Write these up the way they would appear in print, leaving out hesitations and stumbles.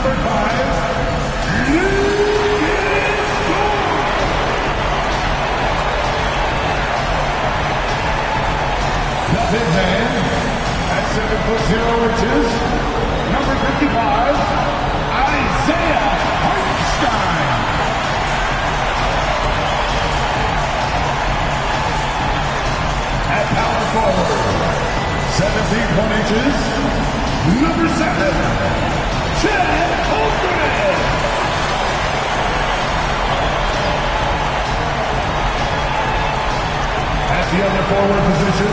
Number 5, the big man at 7'0" number 55, Isaiah Hartenstein. At power forward, 17'1", number 7, Chad Holmgren. At the other forward position,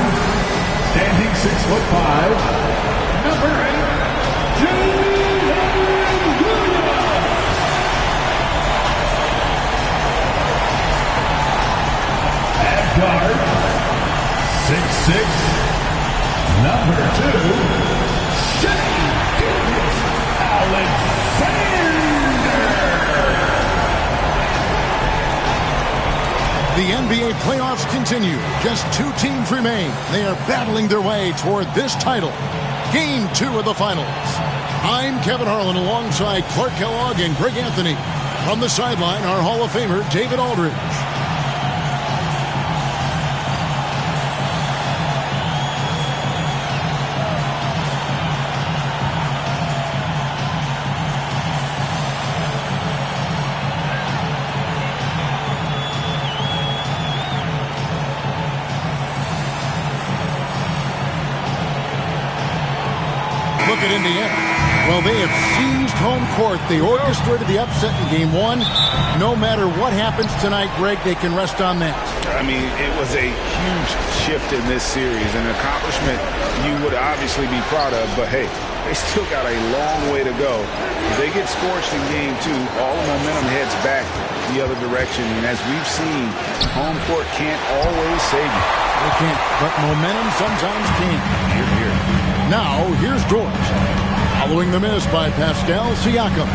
standing 6'5", number 8, Julian Williams. At guard, 6'6", number 2, Shea Alexander. The NBA playoffs continue. Just 2 teams remain. They are battling their way toward this title. Game 2 of the finals. I'm Kevin Harlan alongside Clark Kellogg and Greg Anthony. From the sideline, our Hall of Famer, David Aldridge. Look at Indiana. Well, they have seized home court. They orchestrated the upset in Game 1. No matter what happens tonight, Greg, they can rest on that. I mean, it was a huge shift in this series, an accomplishment you would obviously be proud of, but hey, they still got a long way to go. If they get scorched in Game 2, all the momentum heads back the other direction, and as we've seen, home court can't always save you. They can't, but momentum sometimes can. Here, here. Now, here's Dort. Following the miss by Pascal Siakam.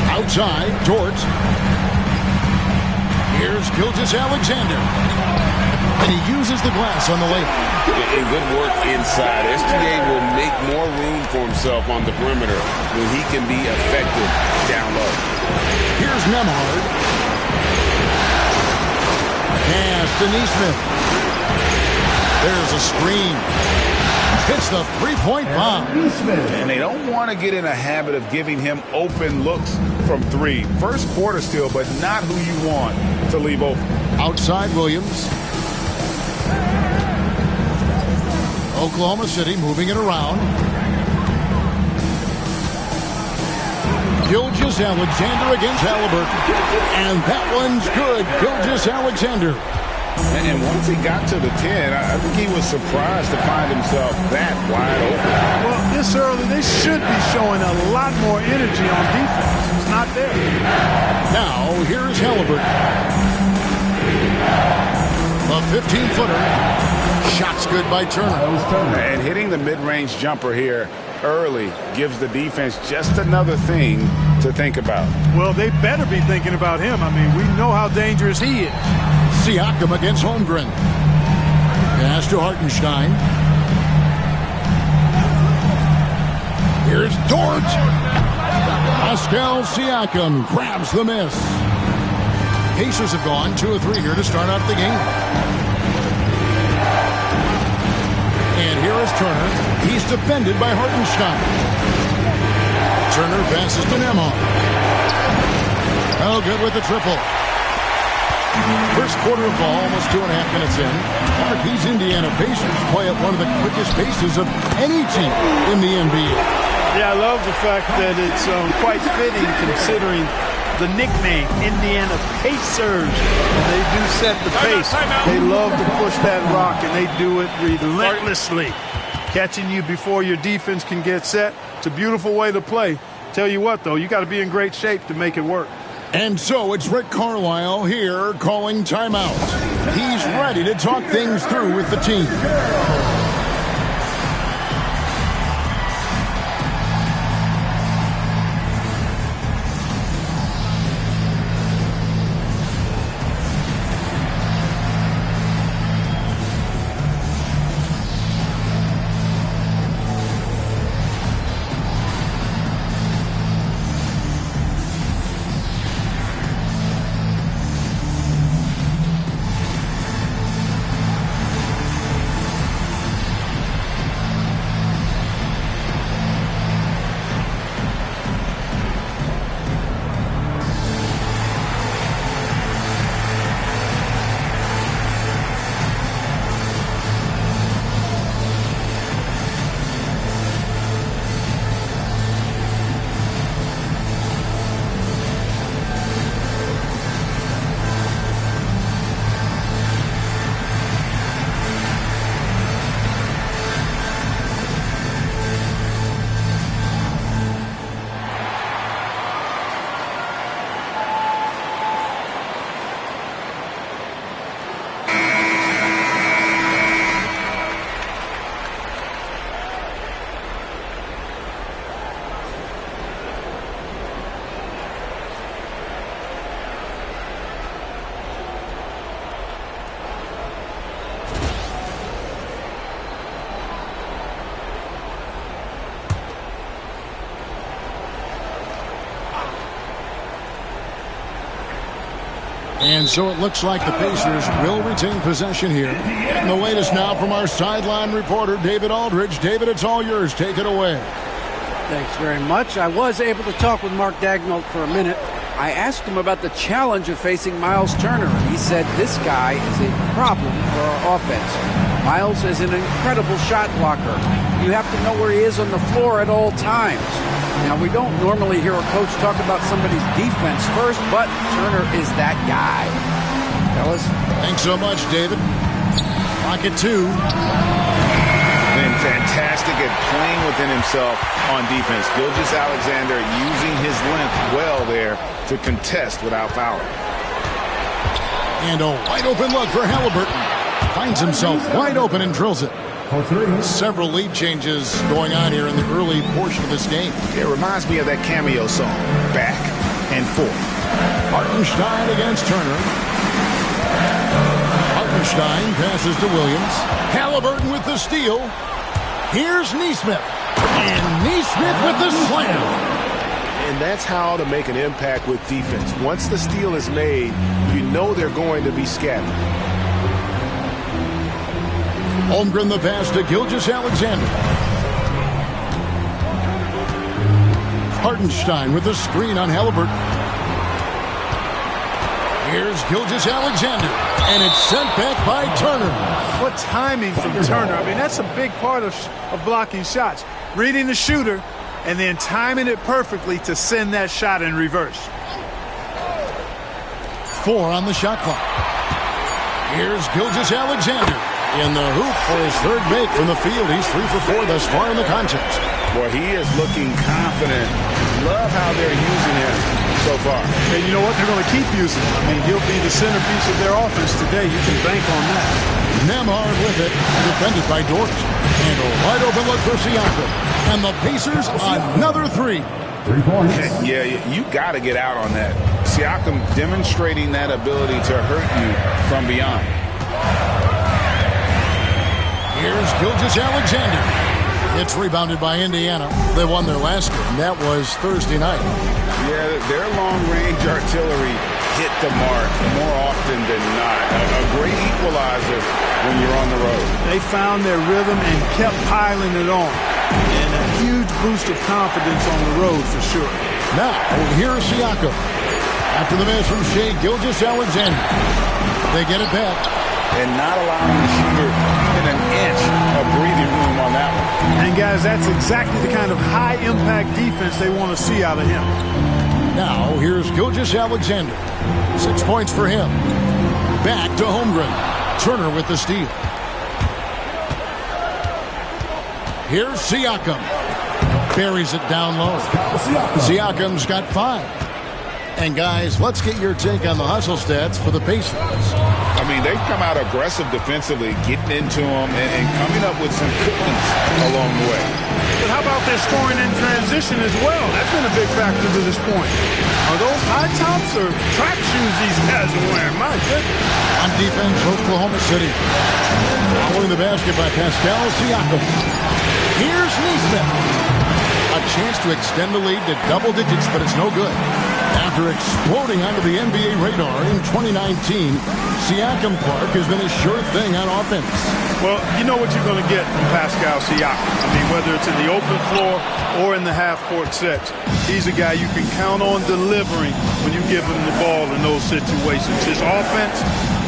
Outside, Dort. Here's Gilgeous Alexander. And he uses the glass on the layup. And good work inside. SGA will make more room for himself on the perimeter when he can be effective down low. Here's Nembhard. Pass to Nesmith. There's a screen. Hits the three-point bomb. And they don't want to get in a habit of giving him open looks from 3. First quarter still, but not who you want to leave open. Outside Williams. Oklahoma City moving it around. Gilgeous Alexander against Halliburton. And that one's good. Gilgeous Alexander. And once he got to the 10, I think he was surprised to find himself that wide open. Well, this early, they should be showing a lot more energy on defense. It's not there. Now, here's Halliburton. A 15-footer. Shot's good by Turner. And hitting the mid-range jumper here early gives the defense just another thing to think about. Well, they better be thinking about him. I mean, we know how dangerous he is. Siakam against Holmgren. Pass to Hartenstein. Here's Dort. Pascal Siakam grabs the miss. Pacers have gone 2 of 3 here to start out the game. And here is Turner. He's defended by Hartenstein. Turner passes to Nembhard. Oh, good with the triple. First quarter of ball, almost 2.5 minutes in. These Indiana Pacers play at one of the quickest paces of any team in the NBA. Yeah, I love the fact that it's quite fitting considering the nickname, Indiana Pacers. They do set the pace. They love to push that rock, and they do it relentlessly. Catching you before your defense can get set. It's a beautiful way to play. Tell you what, though, you got to be in great shape to make it work. And so it's Rick Carlisle here calling timeout. He's ready to talk things through with the team. And so it looks like the Pacers will retain possession here. And the latest now from our sideline reporter, David Aldridge. David, it's all yours. Take it away. Thanks very much. I was able to talk with Mark Daigneault for a minute. I asked him about the challenge of facing Miles Turner. He said this guy is a problem for our offense. Miles is an incredible shot blocker. You have to know where he is on the floor at all times. Now, we don't normally hear a coach talk about somebody's defense first, but Turner is that guy. Fellas? Thanks so much, David. Pocket 2. Been fantastic at playing within himself on defense. Gilgeous-Alexander using his length well there to contest without fouling. And a wide open look for Halliburton. Finds himself wide open and drills it. Several lead changes going on here in the early portion of this game. It reminds me of that cameo song, Back and Forth. Hartenstein against Turner. Hartenstein passes to Williams. Halliburton with the steal. Here's Nesmith. And Nesmith with the slam. And that's how to make an impact with defense. Once the steal is made, you know they're going to be scattered. Holmgren the pass to Gilgeous-Alexander. Hartenstein with the screen on Halliburton. Here's Gilgeous-Alexander. And it's sent back by Turner. What timing from Turner. I mean, that's a big part of blocking shots. Reading the shooter and then timing it perfectly to send that shot in reverse. 4 on the shot clock. Here's Gilgeous-Alexander. In the hoop for his third make from the field. He's 3 for 4 thus far in the contest. Boy, he is looking confident. Love how they're using him so far. And you know what? They're going to keep using him. I mean, he'll be the centerpiece of their offense today. You can bank on that. Nembhard with it, defended by Dort. And a wide open look for Siakam. And the Pacers another 3. 3 points. Yeah, you got to get out on that. Siakam demonstrating that ability to hurt you from beyond. Here's Gilgeous-Alexander. It's rebounded by Indiana. They won their last game. That was Thursday night. Yeah, their long-range artillery hit the mark more often than not. A great equalizer when you're on the road. They found their rhythm and kept piling it on. And a huge boost of confidence on the road for sure. Now, here's Siakam. After the miss from Shai Gilgeous-Alexander. They get it back. And not allowing the shooter even an inch of breathing room on that one. And guys, that's exactly the kind of high-impact defense they want to see out of him. Now, here's Gilgeous-Alexander. 6 points for him. Back to Holmgren. Turner with the steal. Here's Siakam. Buries it down low. Siakam's got 5. And guys, let's get your take on the hustle stats for the Pacers. I mean, they've come out aggressive defensively, getting into them and coming up with some cookies along the way. But how about their scoring in transition as well? That's been a big factor to this point. Are those high tops or track shoes these guys are wearing? My goodness. On defense, Oklahoma City. Following the basket by Pascal Siakam. Here's Nesmith. A chance to extend the lead to double digits, but it's no good. After exploding onto the NBA radar in 2019, Siakam Clark has been a sure thing on offense. Well, you know what you're going to get from Pascal Siakam. I mean, whether it's in the open floor or in the half-court sets, he's a guy you can count on delivering when you give him the ball in those situations. His offense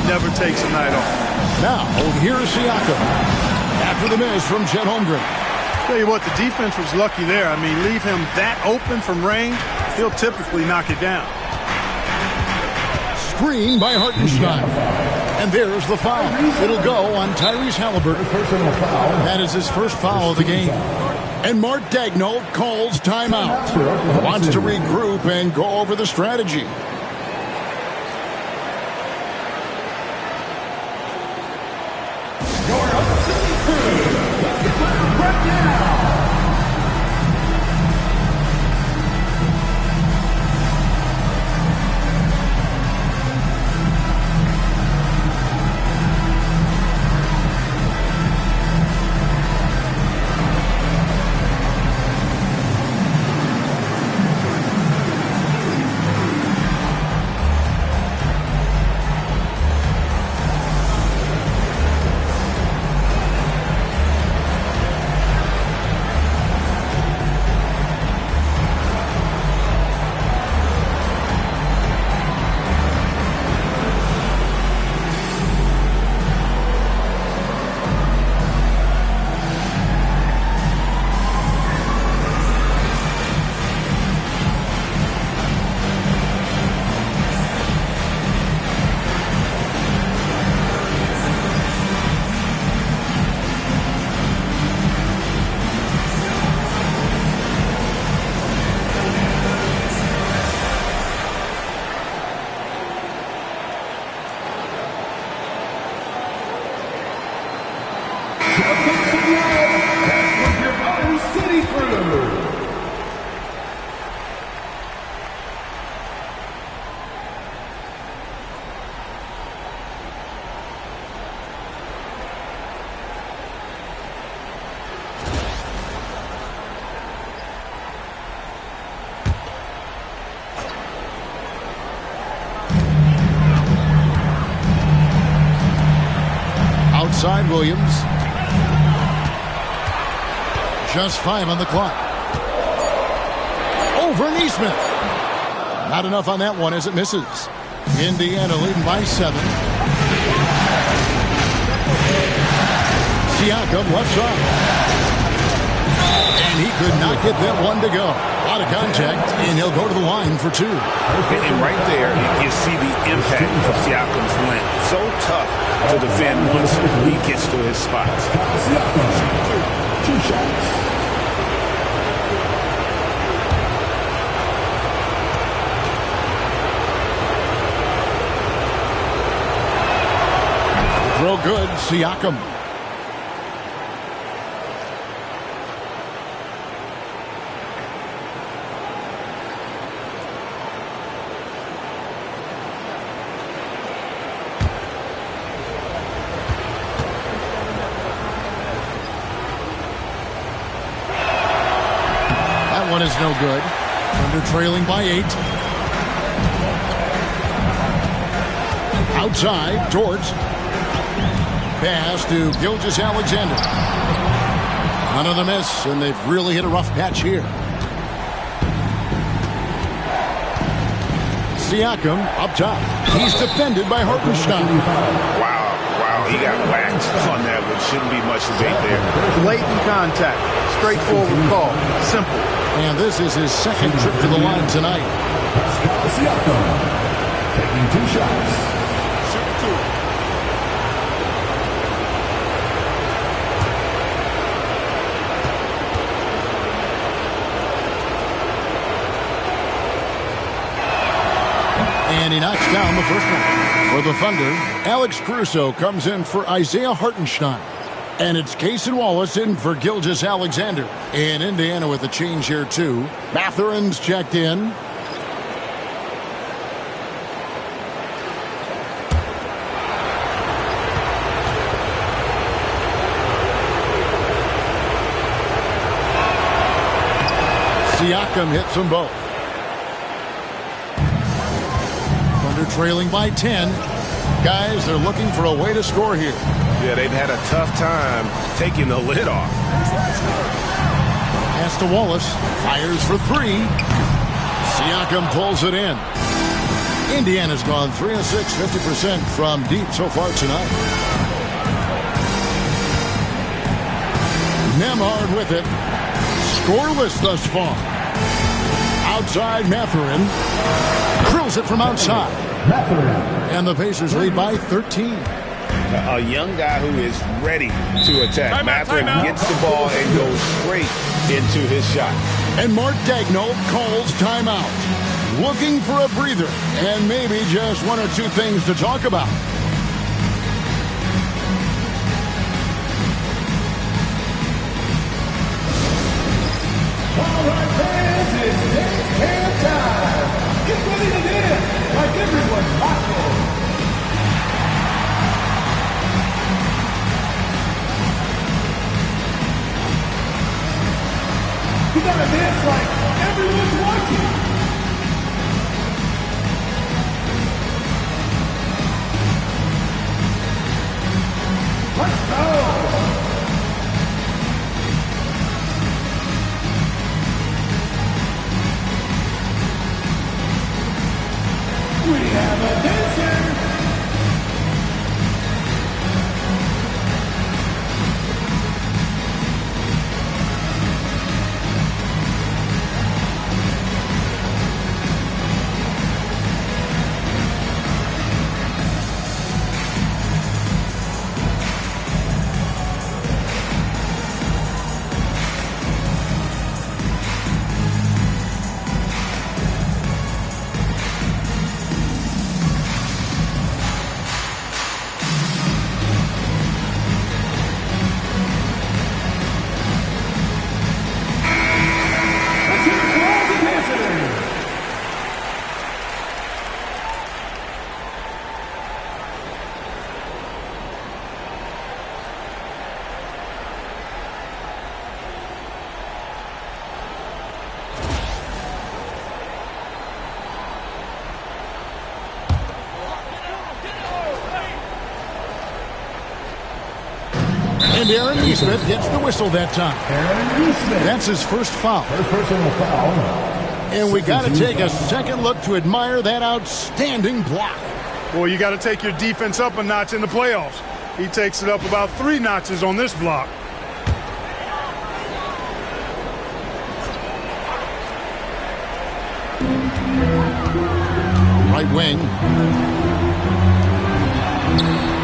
never takes a night off. Now, here's Siakam. After the miss from Chet Holmgren. Tell you what, the defense was lucky there. I mean, leave him that open from range, he'll typically knock it down. Screen by Hartenstein. And there's the foul. It'll go on Tyrese Halliburton. That is his first foul of the game. And Mark Daigneault calls timeout. Wants to regroup and go over the strategy. City Crew. Outside Williams. Just 5 on the clock. Over Neesmith. Not enough on that one as it misses. Indiana leading by 7. Siakam left side. And he could not get that one to go. Out of contact, and he'll go to the line for 2. And right there, you see the impact of Siakam's length. So tough to defend once he gets to his spots. Siakam, 2 shots. Throw good, Siakam. That one is no good. Under trailing by 8. Outside, George. Pass to Gilgeous-Alexander. Another miss, and they've really hit a rough patch here. Siakam up top. He's defended by Hartenstein. Wow, he got whacked on that one. Shouldn't be much debate there. Blatant contact. Straightforward call. Simple. And this is his second trip to the line tonight. Siakam, taking 2 shots. And he knocks down the first one. For the Thunder, Alex Caruso comes in for Isaiah Hartenstein. And it's Cason Wallace in for Gilgeous-Alexander. And Indiana with a change here, too. Mathurin's checked in. Siakam hits them both. Thunder trailing by 10. Guys, they're looking for a way to score here. Yeah, they've had a tough time taking the lid off. Pass to Wallace. Fires for 3. Siakam pulls it in. Indiana's gone 3 of 6, 50% from deep so far tonight. Nemhard with it. Scoreless thus far. Outside Mathurin. Drills it from outside. And the Pacers lead by 13. A young guy who is ready to attack. Mathurin gets the ball and goes straight into his shot. And Mark Daigneault calls timeout. Looking for a breather and maybe just 1 or 2 things to talk about. All right, fans, it's dance cam time. Get ready to dance like everyone's watching. You gotta dance like everyone's watching. Let's go. We have a dancer. And Aaron Neesmith gets the whistle that time. That's his first foul. First personal foul. And we got to take a second look to admire that outstanding block. Boy, you got to take your defense up a notch in the playoffs. He takes it up about 3 notches on this block. Right wing.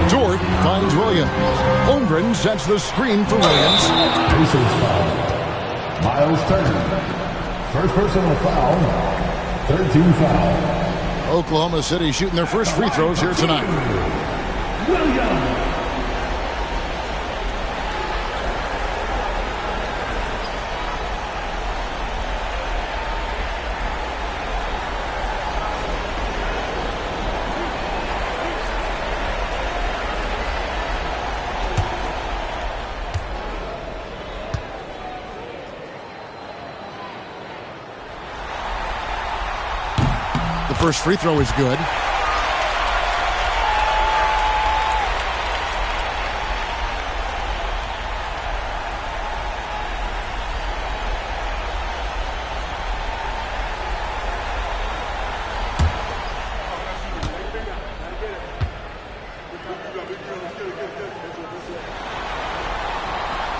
Dort finds Williams. Holmgren sets the screen for Williams. Pacers foul. Miles Turner. First personal foul. 3rd team foul. Oklahoma City shooting their first free throws here tonight. Williams. The first free throw is good.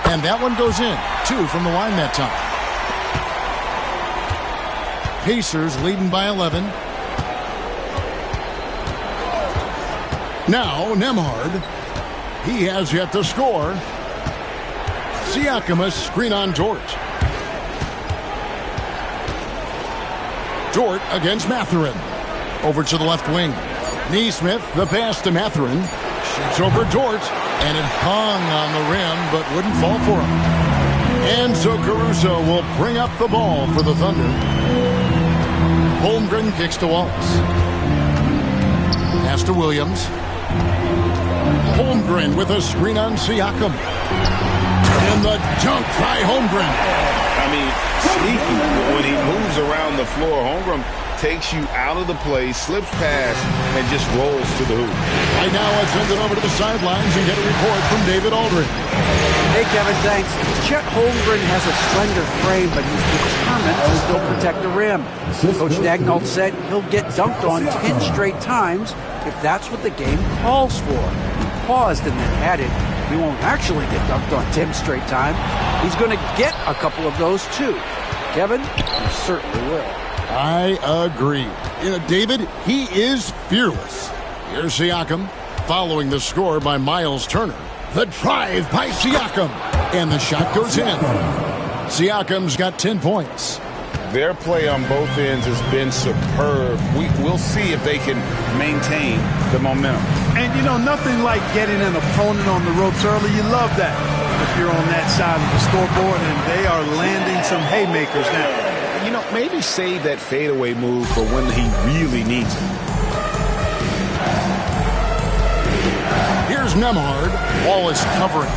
And that one goes in. 2 from the line that time. Pacers leading by 11. Now, Nembhard. He has yet to score. Siakam a screen on Dort. Dort against Mathurin. Over to the left wing. Neesmith, the pass to Mathurin. Shoots over Dort. And it hung on the rim, but wouldn't fall for him. And so Caruso will bring up the ball for the Thunder. Holmgren kicks to Wallace. Pass to Williams. Holmgren with a screen on Siakam. And the dunk by Holmgren. I mean, sneaky. When he moves around the floor, Holmgren takes you out of the play, slips past, and just rolls to the hoop. Right now, let's send it over to the sidelines and get a report from David Aldridge. Hey, Kevin, thanks. Chet Holmgren has a slender frame, but he's determined to still protect the rim. Coach Daigneault said he'll get dunked on 10 straight times if that's what the game calls for. He paused and then added, he won't actually get dunked on 10 straight times. He's going to get a couple of those, too. Kevin, he certainly will. I agree. David, he is fearless. Here's Siakam, following the score by Miles Turner. The drive by Siakam, and the shot goes in. Siakam's got 10 points. Their play on both ends has been superb. We'll see if they can maintain the momentum. And, you know, nothing like getting an opponent on the ropes early. You love that if you're on that side of the scoreboard, and they are landing some haymakers now. You know, maybe save that fadeaway move for when he really needs it. Here's Nembhard. Wallace covering.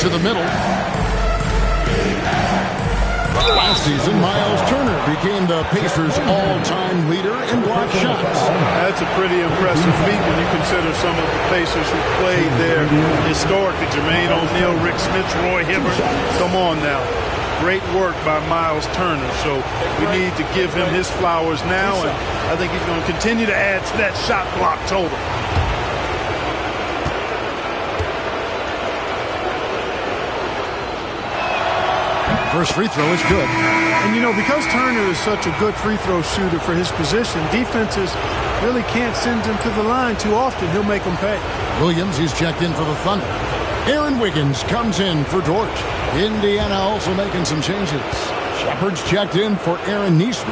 To the middle. Last season, Miles Turner became the Pacers' all-time leader in block shots. That's a pretty impressive feat when you consider some of the Pacers who played there historically. Jermaine O'Neal, Rick Smith, Roy Hibbert. Come on now. Great work by Miles Turner. So we need to give him his flowers now, and I think he's going to continue to add to that shot block total. First free throw is good. And, you know, because Turner is such a good free throw shooter for his position, defenses really can't send him to the line too often. He'll make them pay. Williams, he's checked in for the Thunder. Aaron Wiggins comes in for Dort. Indiana also making some changes. Shepard's checked in for Aaron Neesmith.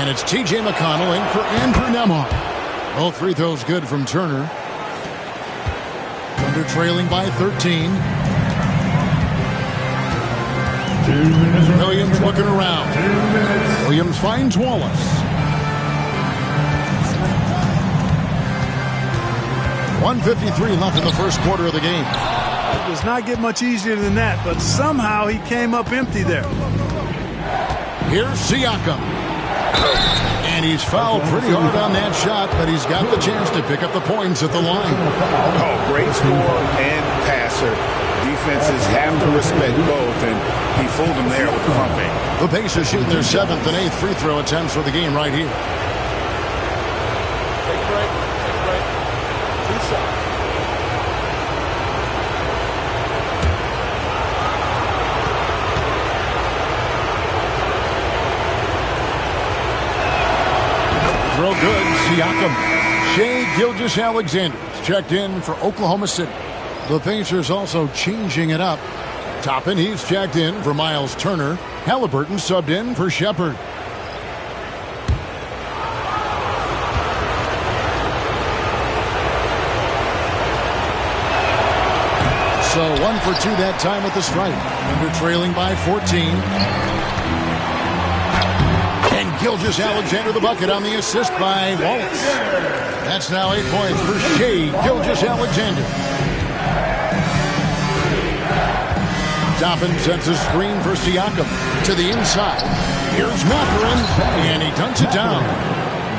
And it's T.J. McConnell in for Andrew Nembhard. Both free throws good from Turner. Thunder trailing by 13. Williams looking around. Williams finds Wallace. 1:53 left in the first quarter of the game. It does not get much easier than that, but somehow he came up empty there. Here's Siakam. And And he's fouled pretty hard on that shot, but he's got the chance to pick up the points at the line. Oh, great scorer and passer. Defenses have to respect both, and he fooled them there with the pump fake. The Pacers shooting their 7th and 8th free throw attempts for the game right here. Take a break. Take a break. 2 shots. Throw good, Siakam. Shai Gilgeous-Alexander's checked in for Oklahoma City. The Pacers also changing it up. Toppin, he's checked in for Miles Turner. Halliburton subbed in for Shepard. So 1 for 2 that time at the stripe. Under trailing by 14. And Gilgeous-Alexander the bucket on the assist by Wallace. That's now 8 points for Shai Gilgeous-Alexander. Toppin sets a screen for Siakam to the inside. Here's Mathurin, and he dunks it down.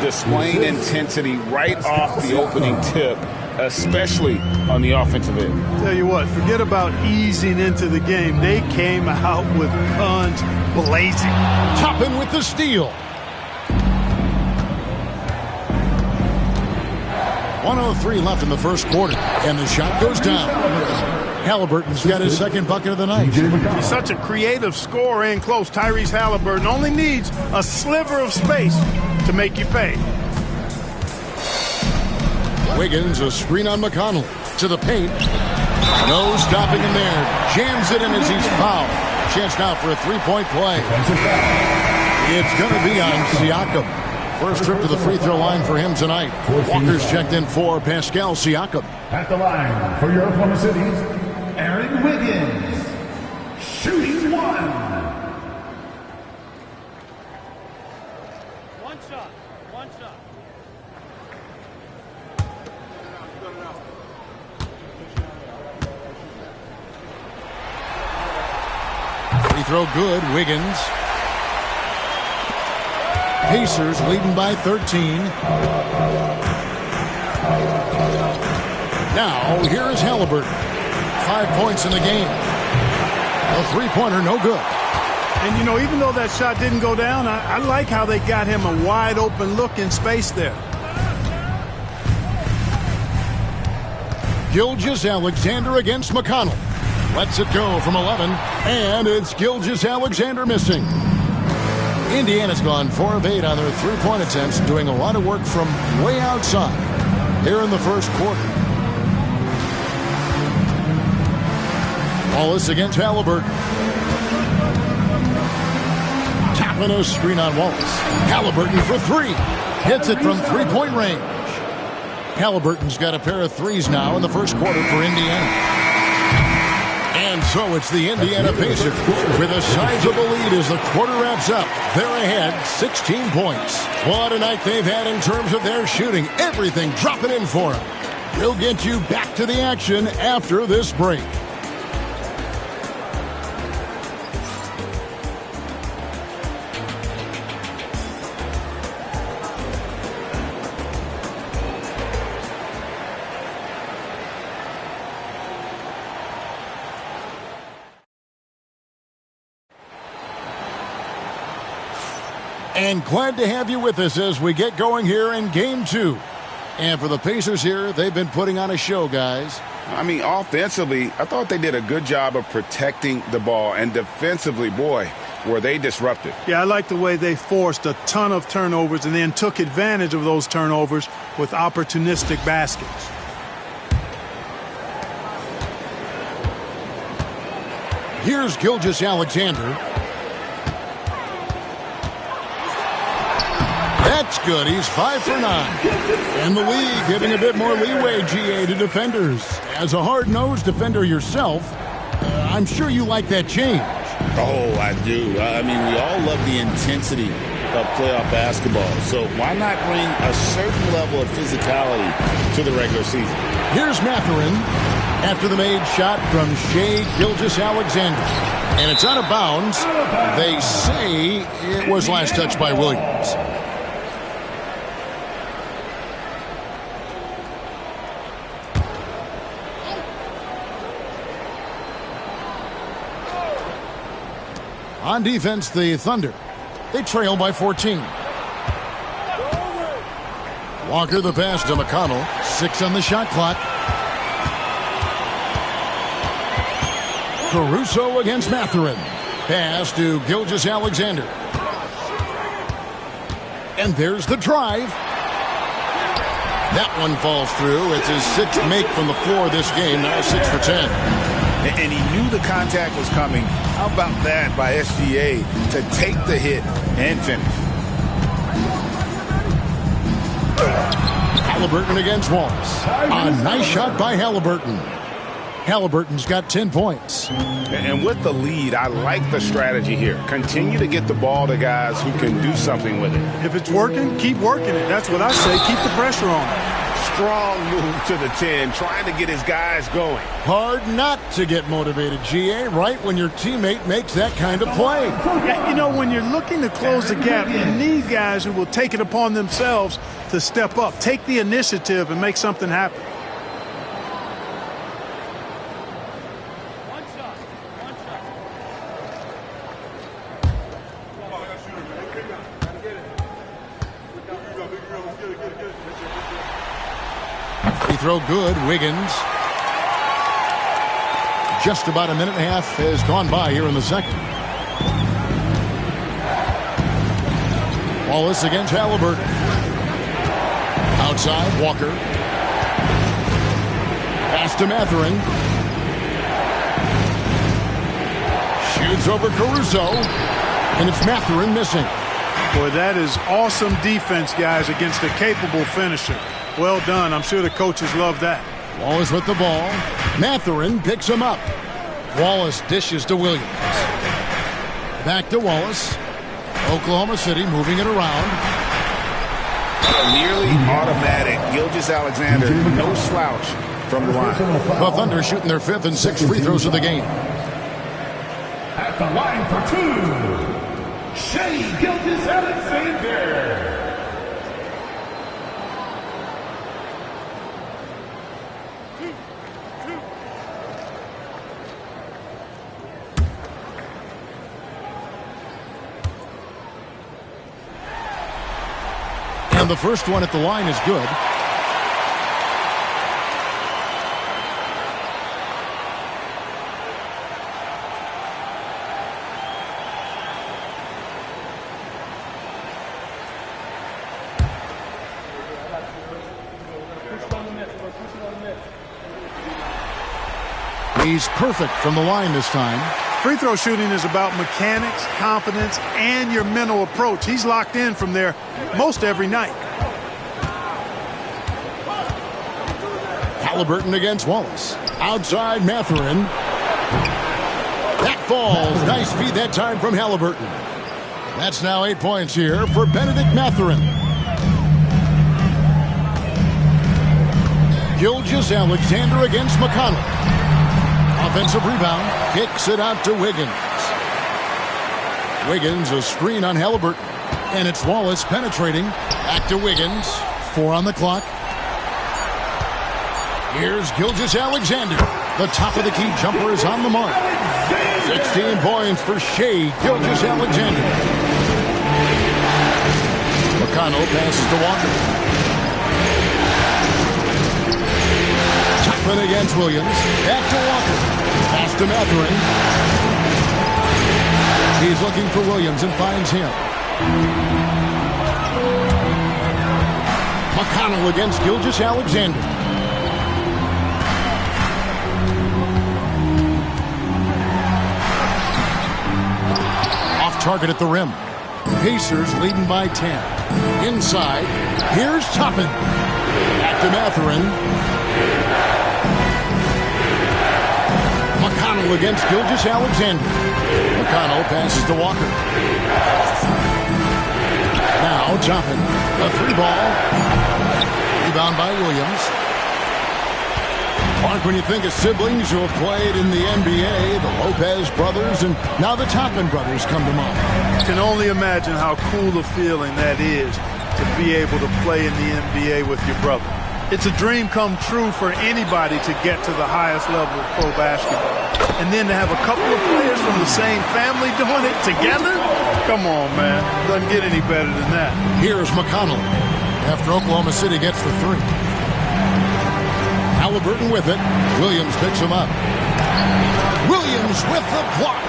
Displaying intensity right off the opening tip, especially on the offensive end. Tell you what, forget about easing into the game. They came out with guns blazing. Toppin with the steal. 1:03 left in the first quarter, and the shot goes down. Halliburton's got his 2nd bucket of the night. He's such a creative scorer in close. Tyrese Halliburton only needs a sliver of space to make you pay. Wiggins, a screen on McConnell. To the paint. No stopping him there. Jams it in as he's fouled. Chance now for a 3-point play. It's going to be on Siakam. First trip to the free throw line for him tonight. Walker's checked in for Pascal Siakam. At the line for your Oklahoma City's Aaron Wiggins. Shooting 1. One shot. One shot. Free throw good. Wiggins. Pacers leading by 13. Now, here is Halliburton. 5 points in the game. A three-pointer, no good. And, you know, even though that shot didn't go down, I like how they got him a wide-open look in space there. Gilgeous-Alexander against McConnell. Lets it go from 11, and it's Gilgeous-Alexander missing. Indiana's gone 4 of 8 on their three-point attempts, doing a lot of work from way outside here in the first quarter. Wallace against Halliburton. Tapping a screen on Wallace. Halliburton for 3. Hits it from 3-point range. Halliburton's got a pair of threes now in the first quarter for Indiana. And so it's the Indiana Pacers with a sizable lead as the quarter wraps up. They're ahead 16 points. What a night they've had in terms of their shooting. Everything dropping in for them. We'll get you back to the action after this break. And glad to have you with us as we get going here in Game 2. And for the Pacers here, they've been putting on a show, guys. I mean, offensively, I thought they did a good job of protecting the ball. And defensively, boy, were they disruptive. Yeah, I like the way they forced a ton of turnovers and then took advantage of those turnovers with opportunistic baskets. Here's Gilgeous-Alexander. That's good. He's 5 for 9. And the league giving a bit more leeway, GA, to defenders. As a hard-nosed defender yourself, I'm sure you like that change. Oh, I do. I mean, we all love the intensity of playoff basketball. So why not bring a certain level of physicality to the regular season? Here's Mathurin after the made shot from Shai Gilgeous-Alexander. And it's out of bounds. They say it was last touched by Williams. On defense, the Thunder. They trail by 14. Walker the pass to McConnell. 6 on the shot clock. Caruso against Mathurin. Pass to Gilgeous-Alexander. And there's the drive. That one falls through. It's his 6th make from the floor this game. Now 6 for 10. And he knew the contact was coming. How about that by SGA to take the hit and finish? Halliburton against Wallace. A nice shot by Halliburton. Halliburton's got 10 points. And with the lead, I like the strategy here. Continue to get the ball to guys who can do something with it. If it's working, keep working it. That's what I say. Keep the pressure on it. Strong move to the 10, trying to get his guys going. Hard not to get motivated, GA, right when your teammate makes that kind of play. Yeah, you know, when you're looking to close the gap, you need guys who will take it upon themselves to step up, take the initiative, and make something happen. Free throw good. Wiggins. Just about a minute and a half has gone by here in the second. Wallace against Halliburton. Outside, Walker. Pass to Mathurin. Shoots over Caruso. And it's Mathurin missing. Boy, that is awesome defense, guys, against a capable finisher. Well done. I'm sure the coaches love that. Wallace with the ball. Mathurin picks him up. Wallace dishes to Williams. Back to Wallace. Oklahoma City moving it around. Nearly automatic. Gilgeous-Alexander, no slouch from the line. The Thunder shooting their 5th and 6th free throws of the game. At the line for 2, Shai Gilgeous-Alexander. And the first one at the line is good. He's perfect from the line this time. Free throw shooting is about mechanics, confidence, and your mental approach. He's locked in from there most every night. Halliburton against Wallace. Outside, Mathurin. That falls. Nice feed that time from Halliburton. That's now 8 points here for Benedict Mathurin. Gilgeous-Alexander against McConnell. Offensive rebound. Kicks it out to Wiggins. Wiggins, a screen on Halliburton. And it's Wallace penetrating. Back to Wiggins. 4 on the clock. Here's Gilgeous-Alexander. The top of the key jumper is on the mark. 16 points for Shai Gilgeous-Alexander. McConnell passes to Walker. Tuckman against Williams. Back to Walker. Pass to Mathurin. He's looking for Williams and finds him. McConnell against Gilgeous-Alexander. Off target at the rim. Pacers leading by 10. Inside. Here's Toppin. Back to Mathurin. McConnell against Gilgeous-Alexander. McConnell passes to Walker. Now Toppin. A 3-ball. Rebound by Williams. Mark, when you think of siblings who have played in the NBA, the Lopez brothers, and now the Toppin brothers come to mind. Can only imagine how cool a feeling that is to be able to play in the NBA with your brother. It's a dream come true for anybody to get to the highest level of pro basketball. And then to have a couple of players from the same family doing it together? Come on, man. Doesn't get any better than that. Here's McConnell after Oklahoma City gets the three. Halliburton with it. Williams picks him up. Williams with the block.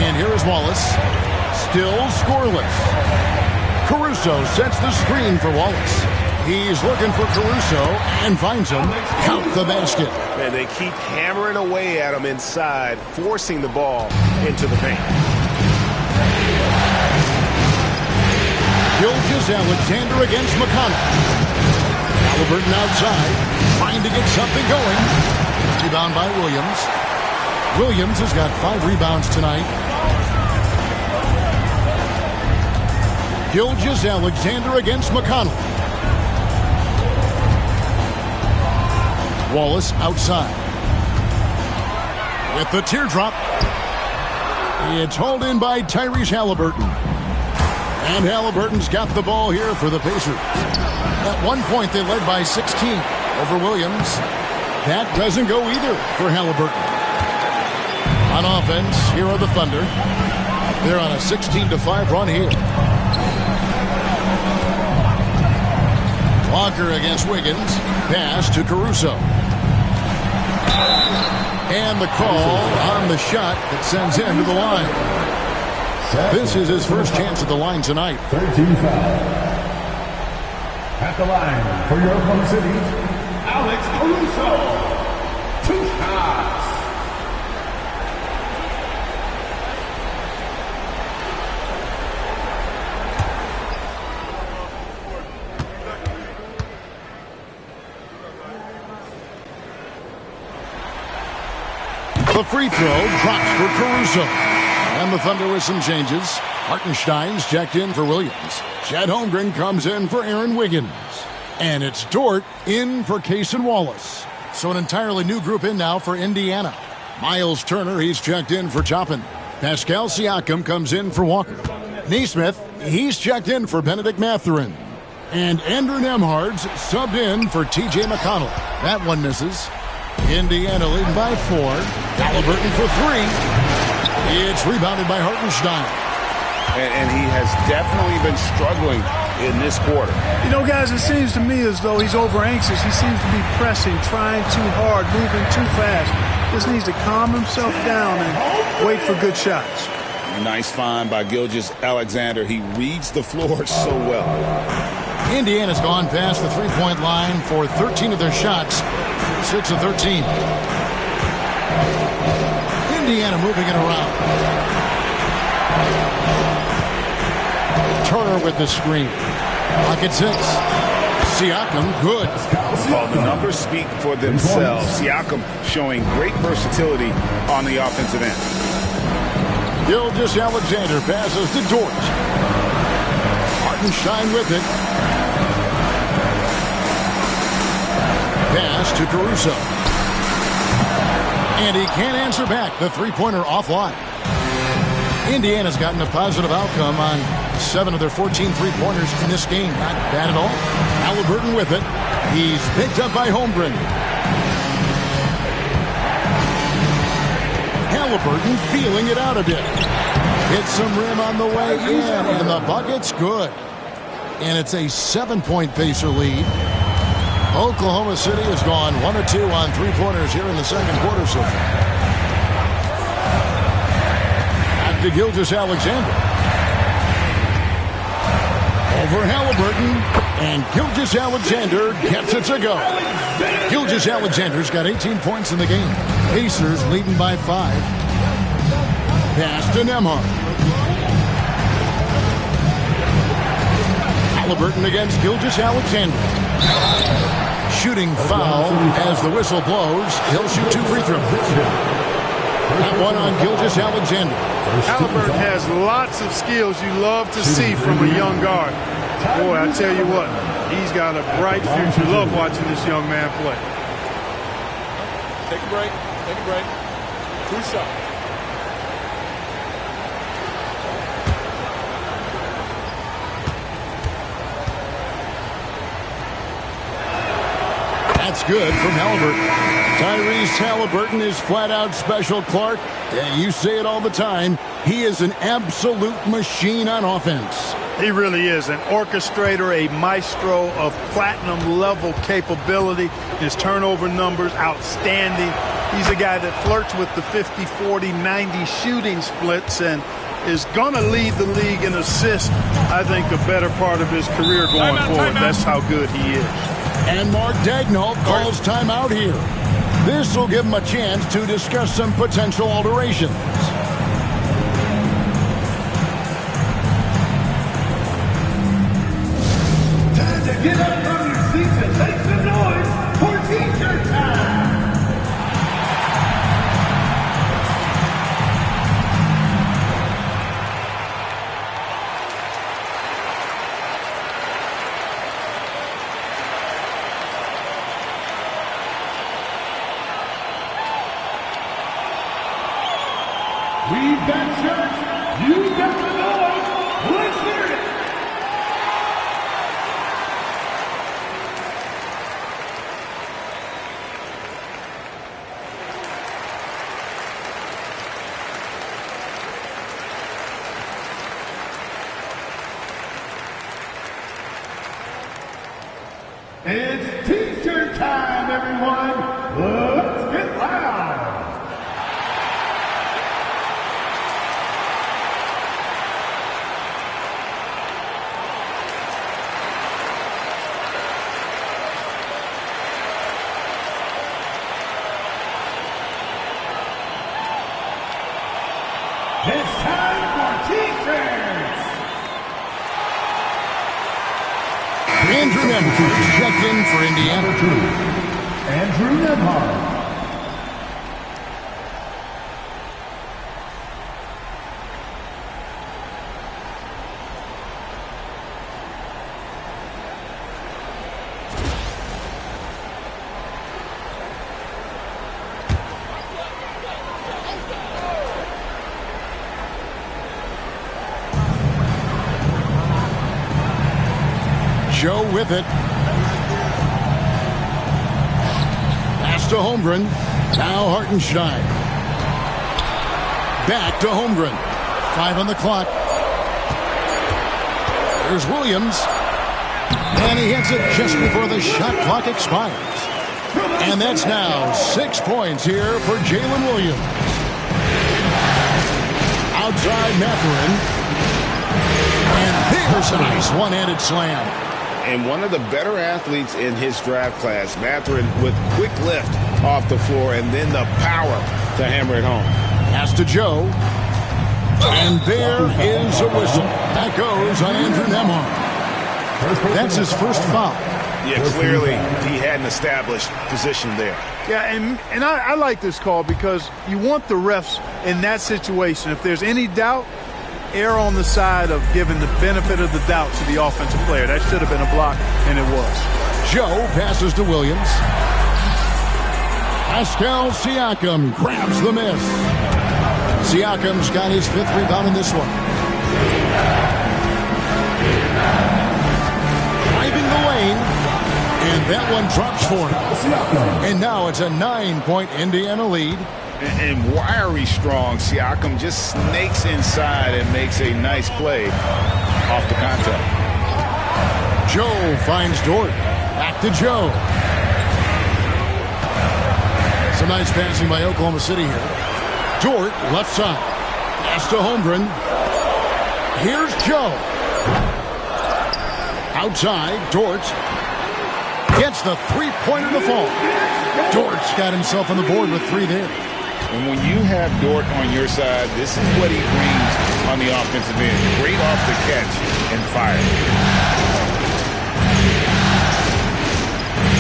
And here is Wallace. Still scoreless. Caruso sets the screen for Wallace. He's looking for Caruso and finds him. Count the basket. And they keep hammering away at him inside, forcing the ball into the paint. Gilgeous-Alexander against McConnell. Halliburton outside, trying to get something going. Rebound by Williams. Williams has got 5 rebounds tonight. Gilgeous-Alexander against McConnell. Wallace outside. With the teardrop. It's hauled in by Tyrese Halliburton. And Halliburton's got the ball here for the Pacers. At one point, they led by 16 over Williams. That doesn't go either for Halliburton. On offense, here are the Thunder. They're on a 16-5 run here. Walker against Wiggins. Pass to Caruso. And the call on the shot that sends him to the line. This is his first chance at the line tonight. 13 foul. At the line for your Oklahoma City, Alex Caruso. 2 shots. The free throw drops for Caruso. And the Thunder with some changes. Hartenstein's checked in for Williams. Chet Holmgren comes in for Aaron Wiggins. And it's Dort in for Cason Wallace. So an entirely new group in now for Indiana. Miles Turner, he's checked in for Toppin. Pascal Siakam comes in for Walker. Naismith, he's checked in for Benedict Mathurin. And Andrew Nembhard's subbed in for T.J. McConnell. That one misses. Indiana leading by 4. Halliburton for 3. It's rebounded by Hartenstein. And he has definitely been struggling in this quarter. You know, guys, it seems to me as though he's over-anxious. He seems to be pressing, trying too hard, moving too fast. Just needs to calm himself down and wait for good shots. Nice find by Gilgeous-Alexander. He reads the floor so well. Indiana's gone past the three-point line for 13 of their shots. 6 of 13. Indiana moving it around. Turner with the screen. Pocket 6. Siakam, good. Well, the numbers speak for themselves. Siakam showing great versatility on the offensive end. Gilgeous-Alexander passes to Dort. Hartenstein with it. Pass to Caruso. And he can't answer back. The three-pointer offline. Indiana's gotten a positive outcome on 7 of their 14 three-pointers in this game. Not bad at all. Halliburton with it. He's picked up by Holmgren. Halliburton feeling it out a bit. Hits some rim on the way in, and the bucket's good. And it's a 7-point Pacer lead. Oklahoma City has gone 1 of 2 on three-pointers here in the second quarter so far. Back to Gilgeous-Alexander. Over Halliburton, and Gilgeous-Alexander gets it to go. Gilgeous-Alexander's got 18 points in the game. Pacers leading by 5. Pass to Nembhard. Halliburton against Gilgeous-Alexander. Shooting foul as the whistle blows. He'll shoot 2 free throws. That one on Gilgeous-Alexander. Halliburton has lots of skills you love to see from a young guard. Boy, I tell you what, he's got a bright future. Love watching this young man play. Take a break. Take a break. 2 shots. That's good from Halliburton. Tyrese Halliburton is flat-out special, Clark. Yeah, you say it all the time. He is an absolute machine on offense. He really is an orchestrator, a maestro of platinum-level capability. His turnover numbers, outstanding. He's a guy that flirts with the 50, 40, 90 shooting splits and is going to lead the league in assists, I think, the better part of his career going forward. That's how good he is. And Mark Daigneault calls timeout here. This will give him a chance to discuss some potential alterations. Time to get up from your seats and make some noise for T-shirt time! We've got shirts, you've got the noise, let's hear it! It's T-shirt time, everyone! Let's get loud! It's time for T-shirts! Andrew Nemhard checked in for Indiana. Andrew Nemhard. Joe with it. Pass to Holmgren. Now Hartenstein. Back to Holmgren. 5 on the clock. There's Williams. And he hits it just before the shot clock expires. And that's now 6 points here for Jalen Williams. Outside Mathurin. And there's a nice one-handed slam. And one of the better athletes in his draft class, Mathurin, with quick lift off the floor and then the power to hammer it home. Pass to Joe. And there is a whistle. That goes on Andrew Nemhard. That's his first foul. Yeah, clearly he hadn't established position there. Yeah, and I like this call because you want the refs in that situation. If there's any doubt, err on the side of giving the benefit of the doubt to the offensive player. That should have been a block, and it was. Joe passes to Williams. Pascal Siakam grabs the miss. Siakam's got his 5th rebound in this one. Driving the lane, and that one drops for him. And now it's a 9-point Indiana lead. And wiry strong, Siakam just snakes inside and makes a nice play off the contact. Joe finds Dort. Back to Joe. Some nice passing by Oklahoma City here. Dort, left side. Pass to Holmgren. Here's Joe. Outside, Dort gets the 3-pointer to fall. Dort's got himself on the board with 3 there. And when you have Dort on your side, this is what he brings on the offensive end. Great off the catch and fire.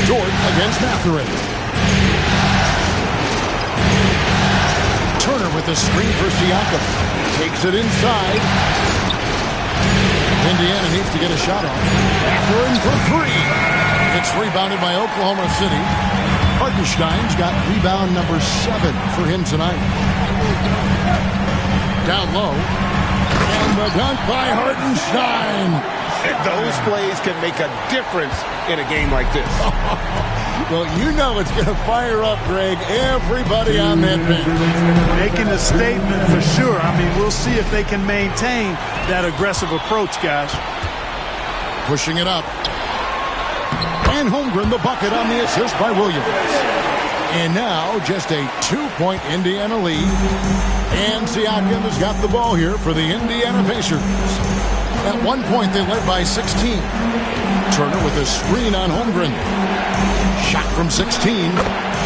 Dort against Mathurin. Turner with the screen for Siakam. Takes it inside. Indiana needs to get a shot off. Mathurin for 3. It's rebounded by Oklahoma City. Hartenstein's got rebound number 7 for him tonight. Down low. And the dunk by Hartenstein. Those plays can make a difference in a game like this. Well, you know it's going to fire up, Greg, everybody on that bench. Making a statement for sure. I mean, we'll see if they can maintain that aggressive approach, guys. Pushing it up. And Holmgren the bucket on the assist by Williams. And now just a 2-point Indiana lead. And Siakam has got the ball here for the Indiana Pacers. At one point, they led by 16. Turner with a screen on Holmgren. Shot from 16.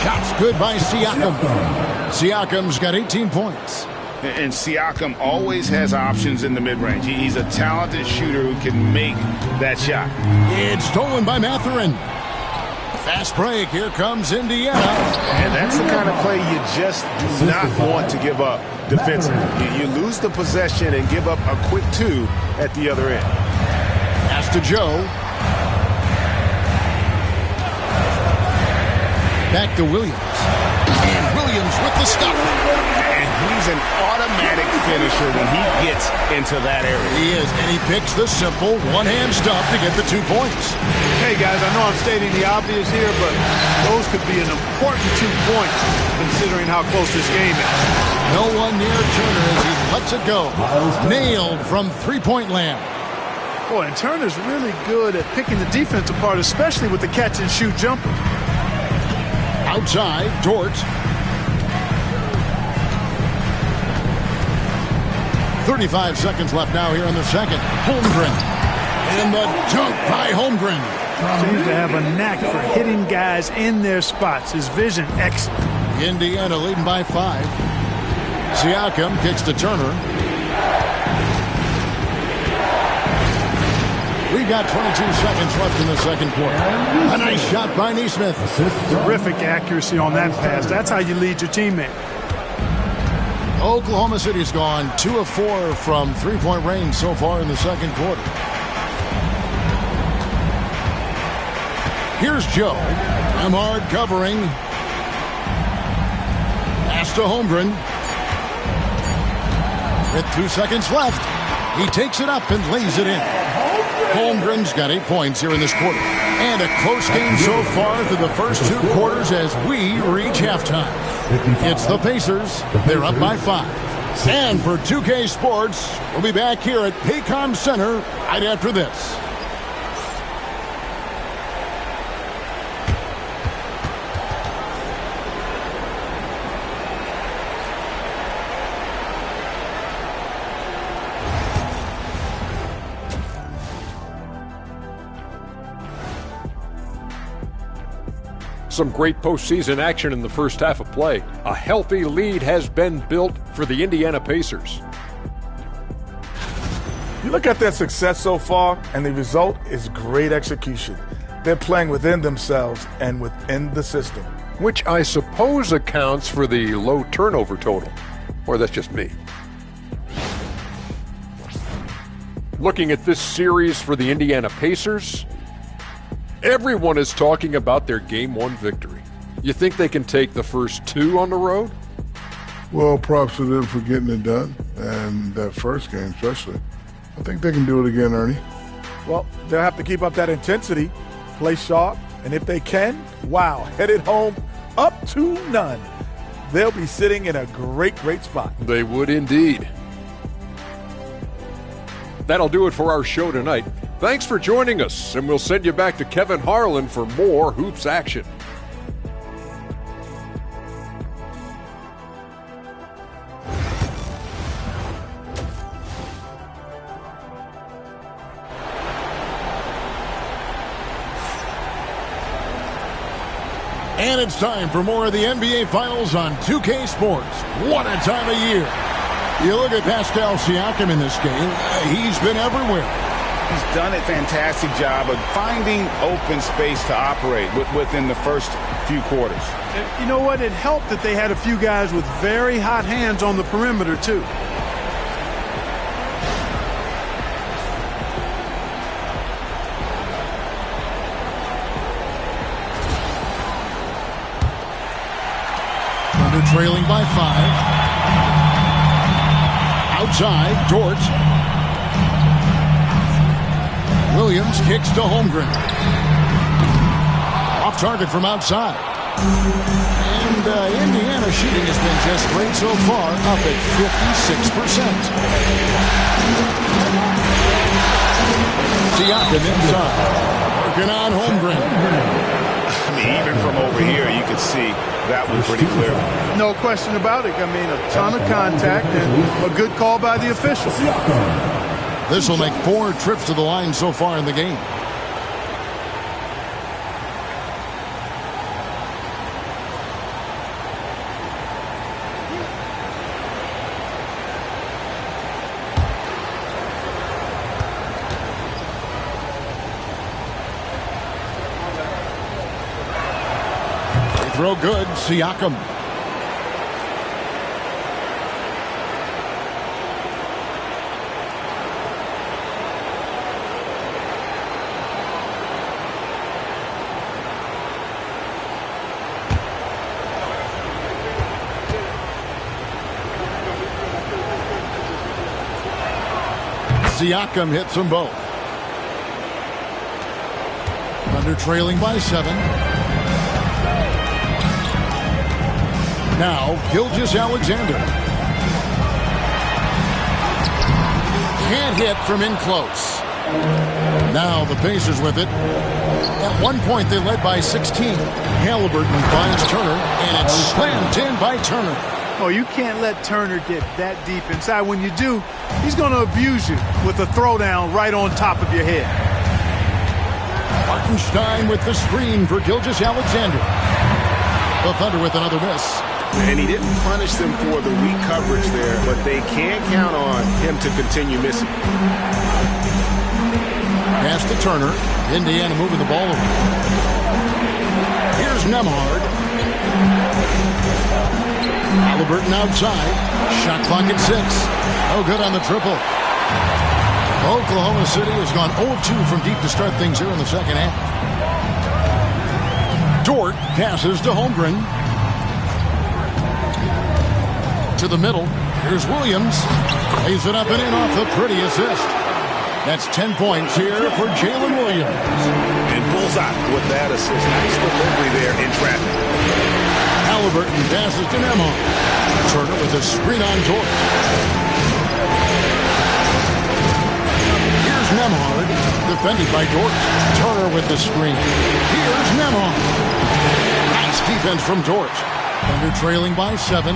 Shots good by Siakam. Siakam's got 18 points. And Siakam always has options in the mid-range. He's a talented shooter who can make that shot. It's stolen by Mathurin. Fast break. Here comes Indiana. And that's the kind of play you just do not want to give up defensively. You lose the possession and give up a quick 2 at the other end. Pass to Joe. Back to Williams. And Williams with the stop. And he's an automatic finisher when he gets into that area. He is, and he picks the simple one-hand stuff to get the 2 points. Hey, guys, I know I'm stating the obvious here, but those could be an important 2 points considering how close this game is. No one near Turner as he lets it go. Nailed from three-point land. Boy, and Turner's really good at picking the defense apart, especially with the catch-and-shoot jumper. Outside, Dort. 35 seconds left now here in the second. Holmgren. And the dunk by Holmgren. Seems to have a knack for hitting guys in their spots. His vision, excellent. Indiana leading by 5. Siakam kicks to Turner. We got 22 seconds left in the second quarter. A nice shot by Nesmith. Terrific accuracy on that pass. That's how you lead your teammate. Oklahoma City's gone 2 of 4 from three-point range so far in the second quarter. Here's Joe. Hard covering. Pass to Holmgren. With 2 seconds left, he takes it up and lays it in. Holmgren's got 8 points here in this quarter. And a close game so far through the first 2 quarters as we reach halftime. It's the Pacers. They're up by 5. And for 2K Sports, we'll be back here at Paycom Center right after this. Some great postseason action in the first half of play. A healthy lead has been built for the Indiana Pacers. You look at their success so far, and the result is great execution. They're playing within themselves and within the system. Which I suppose accounts for the low turnover total. Or that's just me. Looking at this series for the Indiana Pacers, everyone is talking about their Game 1 victory. You think they can take the first 2 on the road? Well, props to them for getting it done, and that first game especially. I think they can do it again, Ernie. Well, they'll have to keep up that intensity, play sharp, and if they can, wow, headed home up to none. They'll be sitting in a great spot. They would indeed. That'll do it for our show tonight. Thanks for joining us, and we'll send you back to Kevin Harlan for more hoops action. And it's time for more of the NBA Finals on 2K Sports. What a time of year. You look at Pascal Siakam in this game, he's been everywhere. He's done a fantastic job of finding open space to operate within the first few quarters. You know what? It helped that they had a few guys with very hot hands on the perimeter, too. Under trailing by 5. Outside, Dort. Williams kicks to Holmgren. Off target from outside. And Indiana shooting has been just great so far, up at 56%. Siakam inside. Working on Holmgren. I mean, even from over here, you could see that one pretty clearly. No question about it. I mean, a ton of contact and a good call by the official. This will make 4 trips to the line so far in the game. Throw good, Siakam. Siakam hits them both. Thunder trailing by 7. Now, Gilgeous-Alexander. Can't hit from in close. Now the Pacers with it. At one point, they led by 16. Halliburton finds Turner, and it's slammed in by Turner. Oh, you can't let Turner get that deep inside. When you do, he's going to abuse you with a throwdown right on top of your head. Hartenstein with the screen for Gilgeous-Alexander. The Thunder with another miss. And he didn't punish them for the weak coverage there, but they can't count on him to continue missing. Pass to Turner. Indiana moving the ball over. Here's Nembhard. Halliburton outside. Shot clock at 6. No good on the triple. Oklahoma City has gone 0-2 from deep to start things here in the second half. Dort passes to Holmgren. To the middle. Here's Williams. Lays it up and in off the pretty assist. That's 10 points here for Jalen Williams. And bullseye with that assist. Nice delivery there in traffic. Halliburton passes to Nembhard. Turner with a screen on Dort. Here's Nembhard. Defended by Dort. Turner with the screen. Here's Nembhard. Nice defense from Dort. Thunder trailing by 7.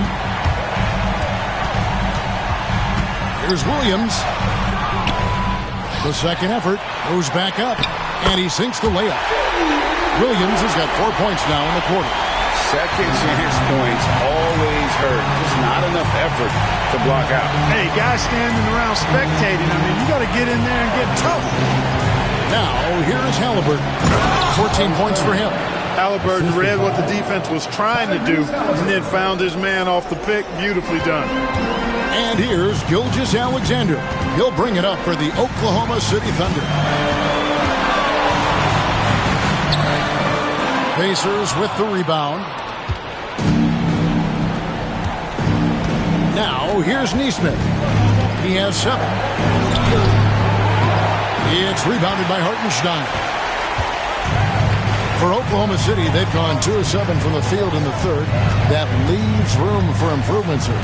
Here's Williams. The second effort goes back up, and he sinks the layup. Williams has got 4 points now in the quarter. Second chance points always hurt. Just not enough effort to block out. Hey, guys standing around spectating. I mean, you got to get in there and get tough. Now, here's Halliburton. 14 points for him. Halliburton read what the defense was trying to do and then found his man off the pick. Beautifully done. And here's Gilgeous-Alexander. He'll bring it up for the Oklahoma City Thunder. Pacers with the rebound. Now, here's Nesmith. He has 7. It's rebounded by Hartenstein. For Oklahoma City, they've gone 2 of 7 from the field in the third. That leaves room for improvements here.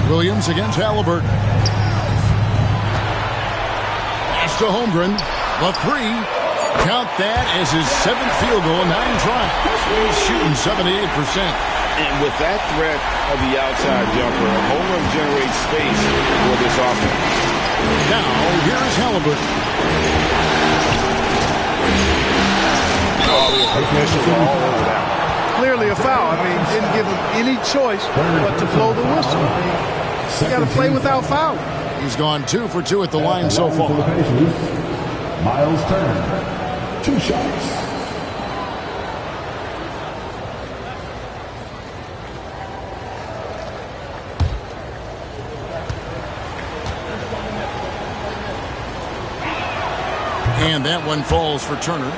Williams against Halliburton. Pass to Holmgren. The 3. Count that as his 7th field goal, 9 tries. He's shooting 78%. And with that threat of the outside jumper, Holmgren generates space for this offense. Now, here's Halliburton. Oh, the officials are all over that. Clearly a foul. I mean, didn't give him any choice but to blow the whistle. You got to play without foul. He's gone 2 for 2 at the line so far. Miles Turner, 2 shots. And that one falls for Turner.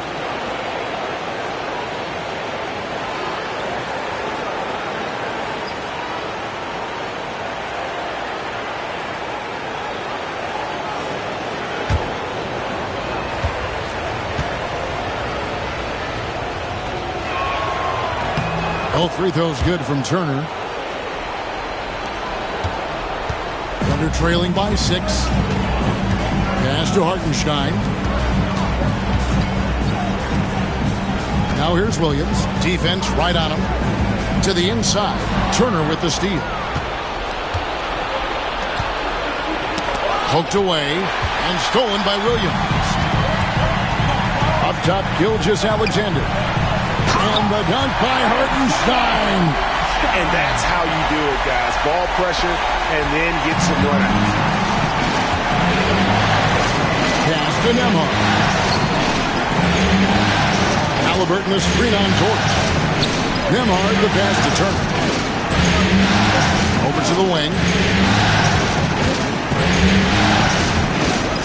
Both free throws good from Turner. Thunder trailing by 6. Pass to Hartenstein. Now here's Williams. Defense right on him. To the inside. Turner with the steal. Poked away and stolen by Williams. Up top, Gilgeous-Alexander. And the dunk by Hartenstein. And that's how you do it, guys. Ball pressure and then get some runouts. Pass to Nembhard. Halliburton the screen on Dort. Nembhard the pass to Turner. Over to the wing.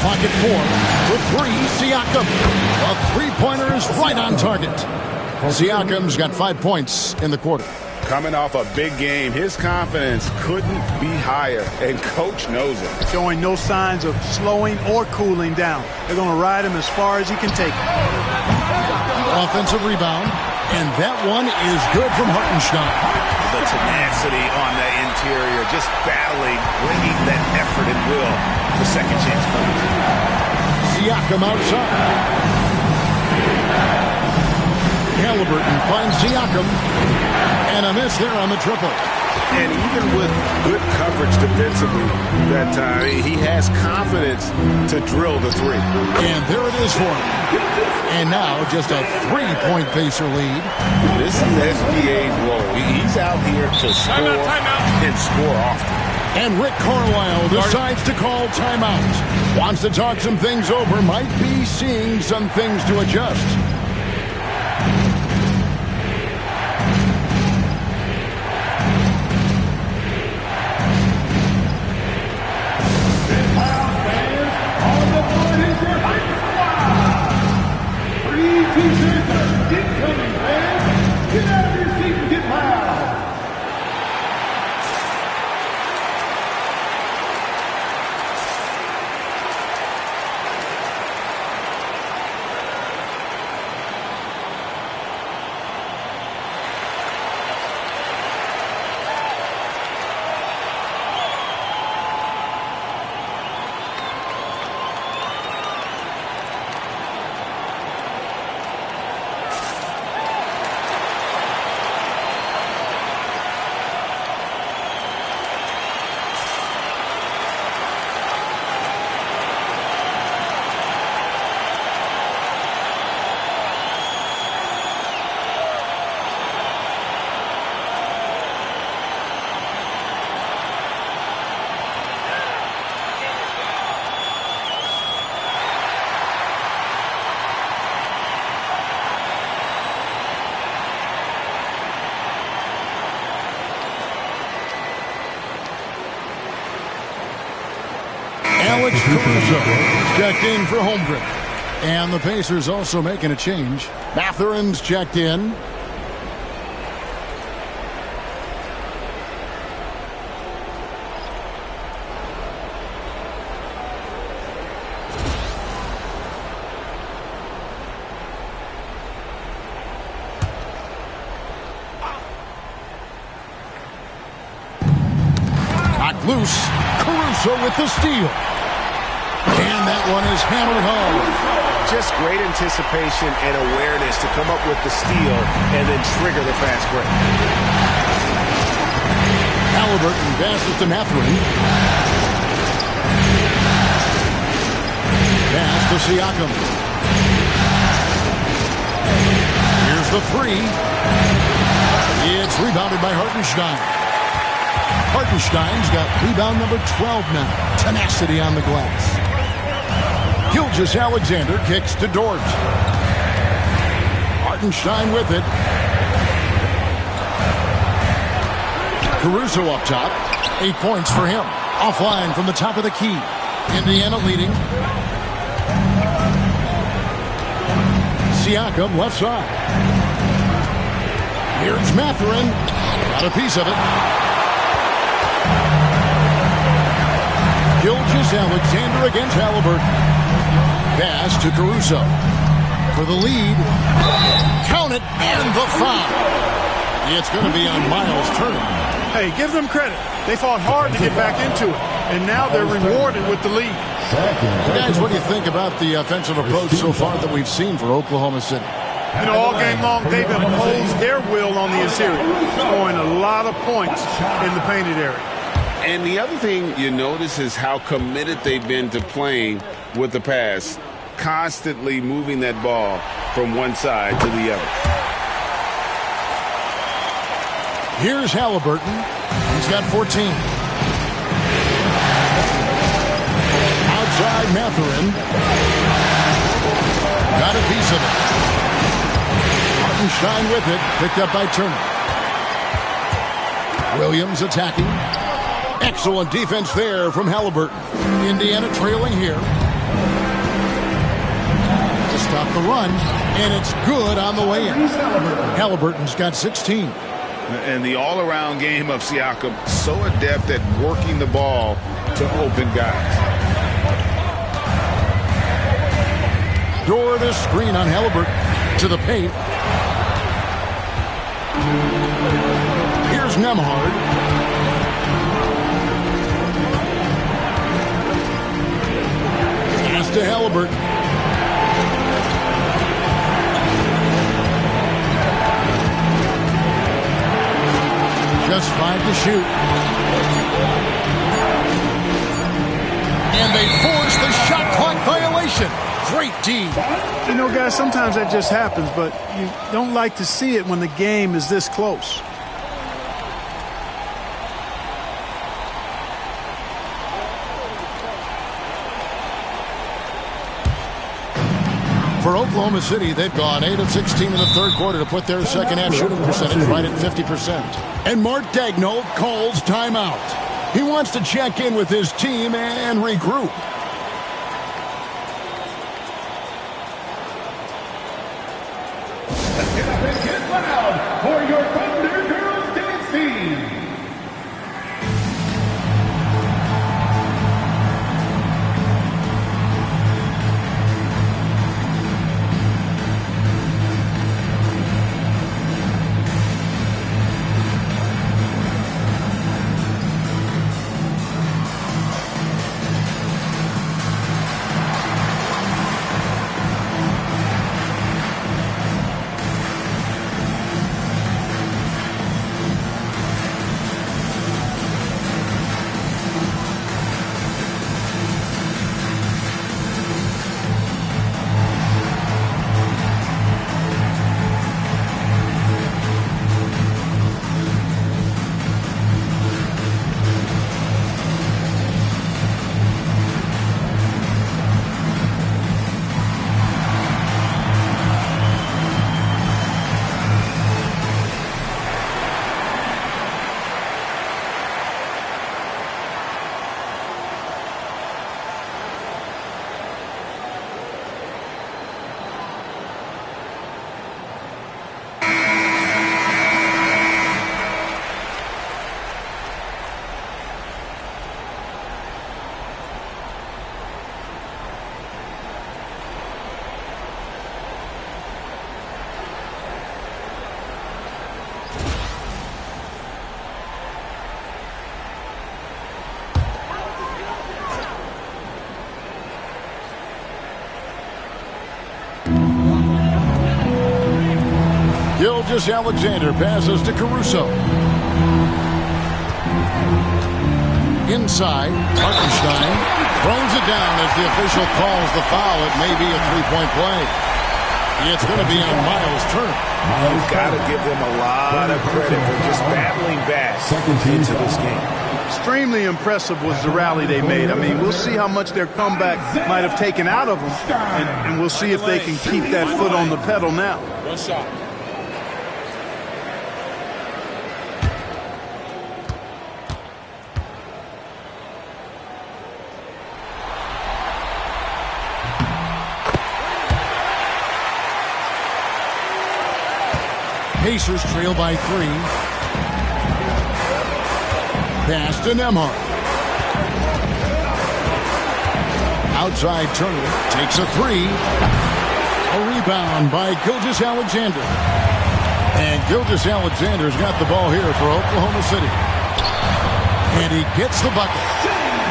Pocket 4 for 3. Siakam. A three-pointer is right on target. Siakam's got 5 points in the quarter. Coming off a big game, his confidence couldn't be higher, and Coach knows it. Showing no signs of slowing or cooling down. They're going to ride him as far as he can take him. Offensive rebound, and that one is good from Hartenstein. The tenacity on the interior, just battling, bringing that effort and will to second chance points. Siakam outside. Halliburton finds Siakam, and a miss there on the triple. And even with good coverage defensively, that he has confidence to drill the three. And there it is for him. And now just a 3-point Pacer lead. This is SGA's role. He's out here to score and score often. And Rick Carlisle decides to call timeout. Wants to talk some things over. Might be seeing some things to adjust. Alex Caruso checked in for home grip. And the Pacers also making a change. Mathurin's checked in. Knocked loose. Caruso with the steal. And that one is hammered home. Just great anticipation and awareness to come up with the steal and then trigger the fast break. Halliburton passes to Mathurin. Pass to Siakam. Here's the three. It's rebounded by Hartenstein. Hartenstein's got rebound number 12 now. Tenacity on the glass. Gilgeous-Alexander kicks to Dort. Hartenstein with it. Caruso up top. 8 points for him. Offline from the top of the key. Indiana leading. Siakam left side. Here's Mathurin. Got a piece of it. Gilgeous-Alexander against Halliburton. Pass to Caruso for the lead. Count it, and the foul. It's going to be on Miles Turner. Hey, give them credit. They fought hard to get back into it, and now they're rewarded with the lead. Guys, what do you think about the offensive approach so far that we've seen for Oklahoma City? You know, all game long, they've imposed their will on the interior, scoring a lot of points in the painted area. And the other thing you notice is how committed they've been to playing with the pass, constantly moving that ball from one side to the other. Here's Halliburton. He's got 14. Outside Mathurin. Got a piece of it. Hartenstein with it. Picked up by Turner. Williams attacking. Excellent defense there from Halliburton. Indiana trailing here. To stop the run. And it's good on the way in. Halliburton's got 16. And the all-around game of Siakam, so adept at working the ball to open guys. Door to screen on Halliburton. To the paint. Here's Nembhard. Pass to Halliburton. Just 5 to shoot. And they force the shot clock violation. Great D. You know, guys, sometimes that just happens, but you don't like to see it when the game is this close. For Oklahoma City, they've gone 8 of 16 in the third quarter to put their second half shooting percentage right at 50%. And Mark Daigneault calls timeout. He wants to check in with his team and regroup. Let's get up and get loud for your Thunder Girls dance team. Gilgeous-Alexander passes to Caruso. Inside, Hartenstein throws it down as the official calls the foul. It may be a three-point play. It's going to be on Miles Turner. You've got to give them a lot of credit for just battling back into this game. Extremely impressive was the rally they made. I mean, we'll see how much their comeback might have taken out of them, and we'll see if they can keep that foot on the pedal now. One shot. Pacers trail by 3. Pass to Nembhard. Outside Turner takes a 3. A rebound by Gilgeous-Alexander. And Gilgeous-Alexander's got the ball here for Oklahoma City. And he gets the bucket.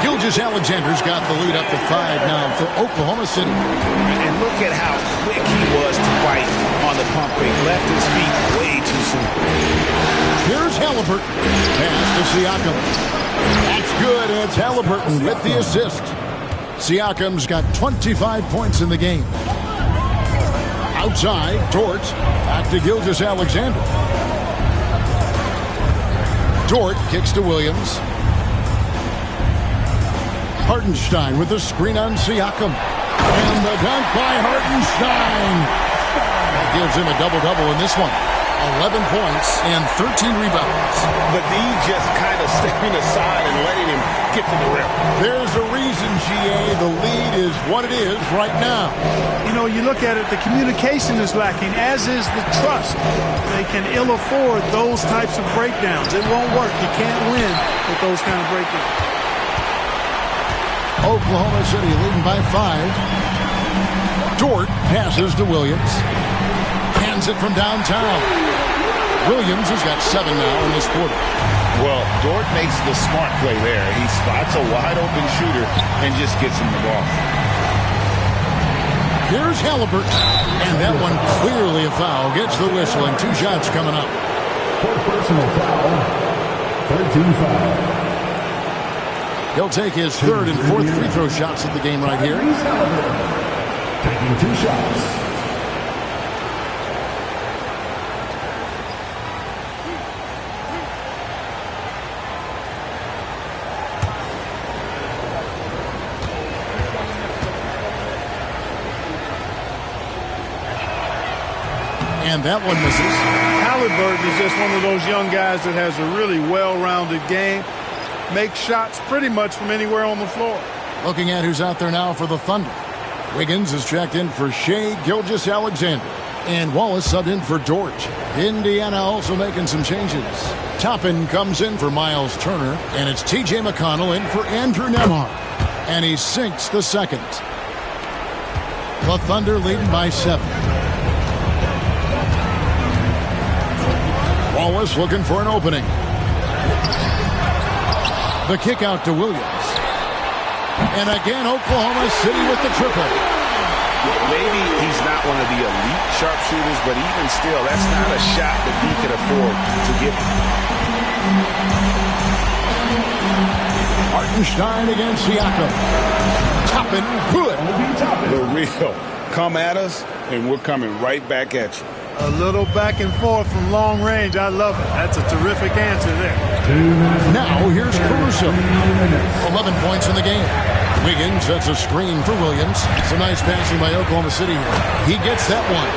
Gilgeous-Alexander's got the lead up to 5 now for Oklahoma City. And look at how quick he was to fight on the pump fake. Left his feet way too soon. Here's Halliburton. Pass to Siakam. That's good. It's Halliburton with the assist. Siakam's got 25 points in the game. Outside, Dort. Back to Gilgeous-Alexander. Dort kicks to Williams. Hartenstein with the screen on Siakam. And the dunk by Hartenstein. That gives him a double-double in this one. 11 points and 13 rebounds. But D just kind of stepping aside and letting him get to the rim. There's a reason, GA. The lead is what it is right now. You know, you look at it, the communication is lacking, as is the trust. They can ill afford those types of breakdowns. It won't work. You can't win with those kind of breakdowns. Oklahoma City leading by 5. Dort passes to Williams. Hands it from downtown. Williams has got 7 now in this quarter. Well, Dort makes the smart play there. He spots a wide-open shooter and just gets him the ball. Here's Halliburton. And that one clearly a foul. Gets the whistle and 2 shots coming up. Personal foul. 13 foul. He'll take his 3rd and 4th free throw shots of the game right here. Taking 2 shots. And that one misses. Halliburton is just one of those young guys that has a really well-rounded game. Makes shots pretty much from anywhere on the floor. Looking at who's out there now for the Thunder. Wiggins is checked in for Shea Gilgeous-Alexander. And Wallace subbed in for Dort. Indiana also making some changes. Toppin comes in for Miles Turner. And it's T.J. McConnell in for Andrew Nembhard. And he sinks the second. The Thunder leading by 7. Wallace looking for an opening. The kick out to Williams. And again, Oklahoma City with the triple. Maybe he's not one of the elite sharpshooters, but even still, that's not a shot that he could afford to give him. Hartenstein against Siakam. Toppin, good. The real. Come at us, and we're coming right back at you. A little back and forth from long range. I love it. That's a terrific answer there. Now here's Caruso. 11 points in the game. Wiggins sets a screen for Williams. It's a nice passing by Oklahoma City here. He gets that one.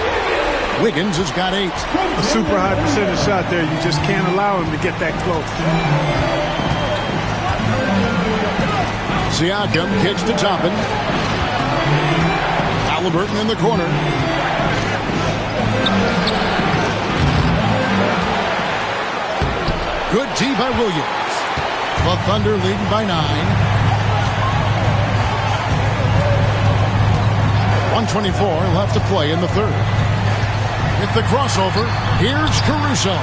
Wiggins has got 8. A super high percentage shot there. You just can't allow him to get that close. Siakam kicks to Toppin. Halliburton in the corner. Good tee by Williams. The Thunder leading by 9. 1:24 left to play in the 3rd. With the crossover, here's Caruso.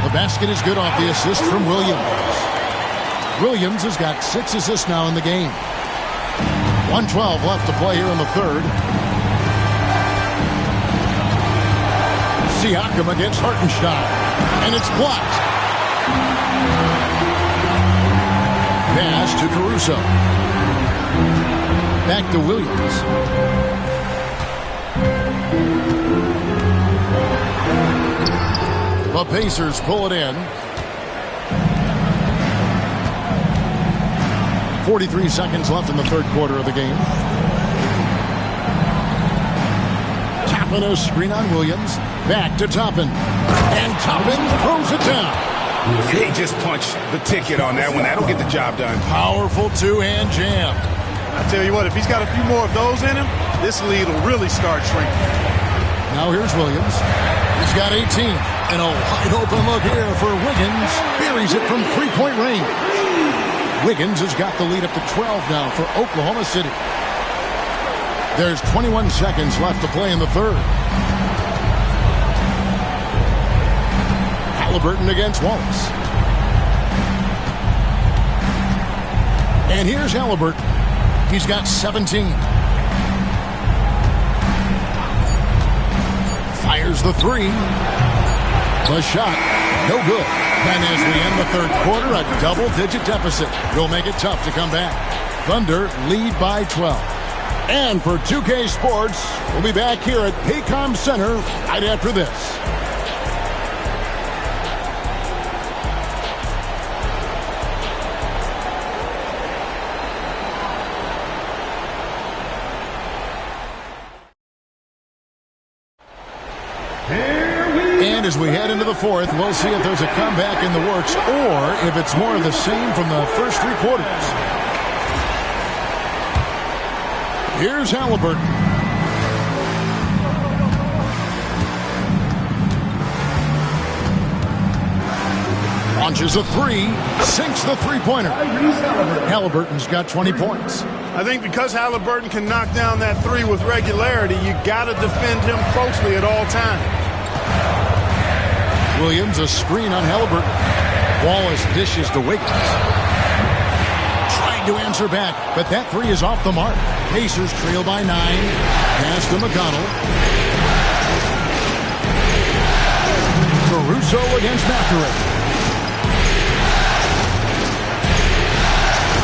The basket is good off the assist from Williams. Williams has got 6 assists now in the game. 1:12 left to play here in the 3rd. Siakam against Hartenstein. And it's blocked. Pass to Caruso. Back to Williams. The Pacers pull it in. 43 seconds left in the 3rd quarter of the game. Toppin a screen on Williams. Back to Toppin. And Toppin throws it down. He just punched the ticket on that one. That'll get the job done. Powerful 2-hand jam. I tell you what, if he's got a few more of those in him, this lead will really start shrinking. Now here's Williams. He's got 18. And a wide open look here for Wiggins. Buries it from 3-point range. Wiggins has got the lead up to 12 now for Oklahoma City. There's 21 seconds left to play in the 3rd. Halliburton against Wallace. And here's Halliburton. He's got 17. Fires the three. The shot, no good. And as we end the third quarter, a double-digit deficit will make it tough to come back. Thunder lead by 12. And for 2K Sports, we'll be back here at Paycom Center right after this. And as we head into the fourth, we'll see if there's a comeback in the works or if it's more of the same from the first three quarters. Here's Halliburton. Launches a three, sinks the three-pointer. Halliburton's got 20 points. I think because Halliburton can knock down that three with regularity, you got to defend him closely at all times. Williams, a screen on Halliburton. Wallace dishes to Wiggins. Trying to answer back, but that three is off the mark. Pacers trail by 9. Pass to McConnell. Caruso against Mathurin.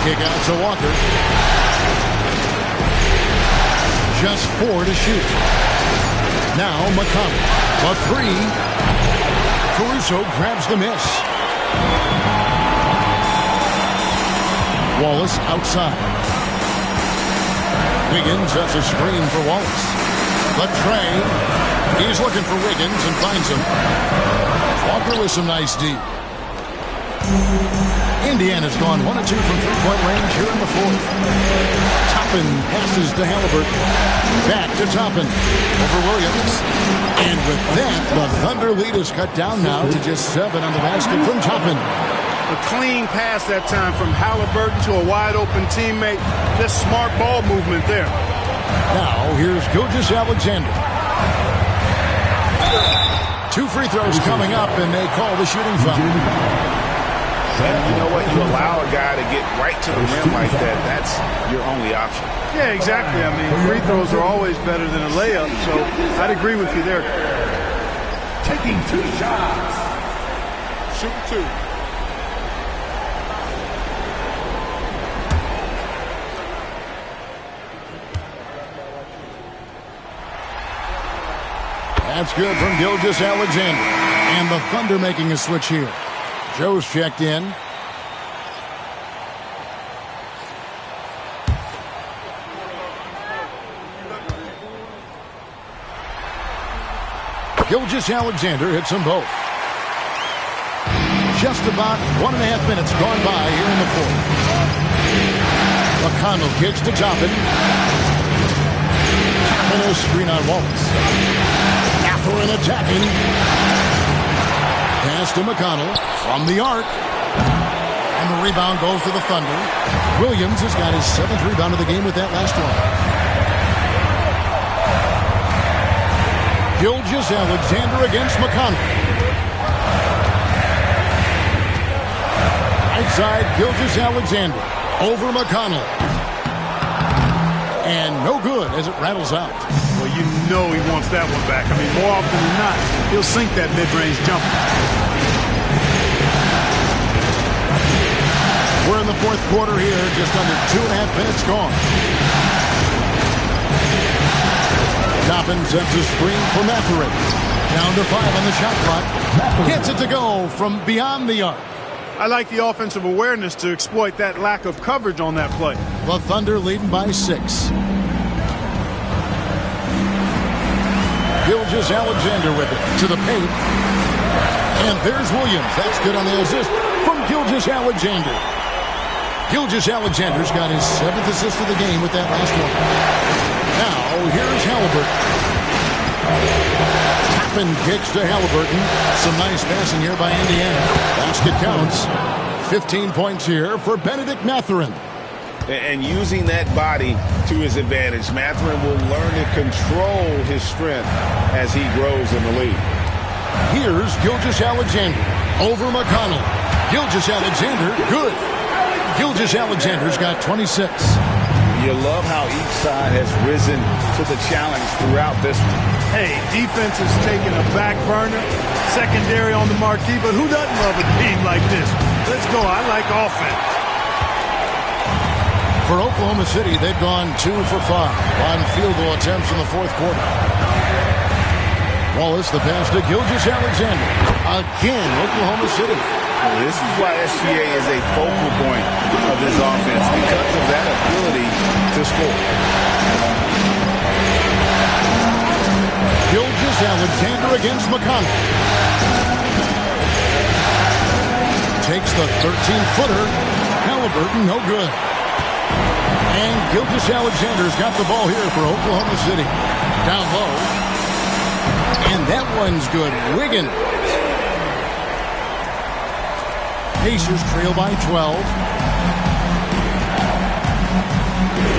Kick out to Walker. Just 4 to shoot. Now McConnell. A three. Caruso grabs the miss. Wallace outside. Wiggins sets a screen for Wallace. The tray. He's looking for Wiggins and finds him. Walker with some nice D. Indiana's gone 1 of 2 from three-point range here in the fourth. Toppin passes to Halliburton. Back to Toppin. Over Williams. And with that, the Thunder lead is cut down now to just 7 on the basket from Toppin. A clean pass that time from Halliburton to a wide-open teammate. Just smart ball movement there. Now, here's Gilgeous-Alexander. 2 free throws coming up, and they call the shooting foul. And you know what? You allow a guy to get right to the rim like that. That's your only option. Yeah, exactly. I mean, free throws are always better than a layup, so I'd agree with you there. Taking 2 shots. Shoot 2. That's good from Gilgeous-Alexander. And the Thunder making a switch here. Joe's checked in. Gilgeous-Alexander hits them both. Just about 1.5 minutes gone by here in the fourth. McConnell kicks to Toppin. Toppin a screen on Wallace. Mathurin attacking. Pass to McConnell from the arc. And the rebound goes to the Thunder. Williams has got his 7th rebound of the game with that last one. Gilgeous-Alexander against McConnell. Right side, Gilgeous-Alexander. Over McConnell. And no good as it rattles out. Well, you know he wants that one back. I mean, more often than not, he'll sink that mid-range jumper. We're in the fourth quarter here, just under 2.5 minutes gone. Toppin sends a screen for Mathurin. Down to 5 on the shot clock. Gets it to go from beyond the arc. I like the offensive awareness to exploit that lack of coverage on that play. The Thunder leading by 6. Gilgeous-Alexander with it to the paint. And there's Williams. That's good on the assist from Gilgeous-Alexander. Gilgeous-Alexander's got his 7th assist of the game with that last one. Now, here's Halliburton. Toppin kicks to Halliburton. Some nice passing here by Indiana. Basket counts. 15 points here for Benedict Mathurin. And using that body to his advantage, Mathurin will learn to control his strength as he grows in the league. Here's Gilgeous-Alexander over McConnell. Gilgeous-Alexander, good. Gilgeous-Alexander's got 26. You love how each side has risen to the challenge throughout this one. Hey, defense is taking a back burner, secondary on the marquee, but who doesn't love a team like this? Let's go. I like offense. For Oklahoma City, they've gone 2 for 5 on field goal attempts in the fourth quarter. Wallace, the pass to Gilgeous-Alexander. Again, Oklahoma City. This is why SGA is a focal point of this offense, because of that ability to score. Gilgeous-Alexander against McConnell. Takes the 13-footer. Halliburton, no good. And Gilgeous-Alexander's got the ball here for Oklahoma City. Down low. And that one's good. Wiggins. Pacers trail by 12.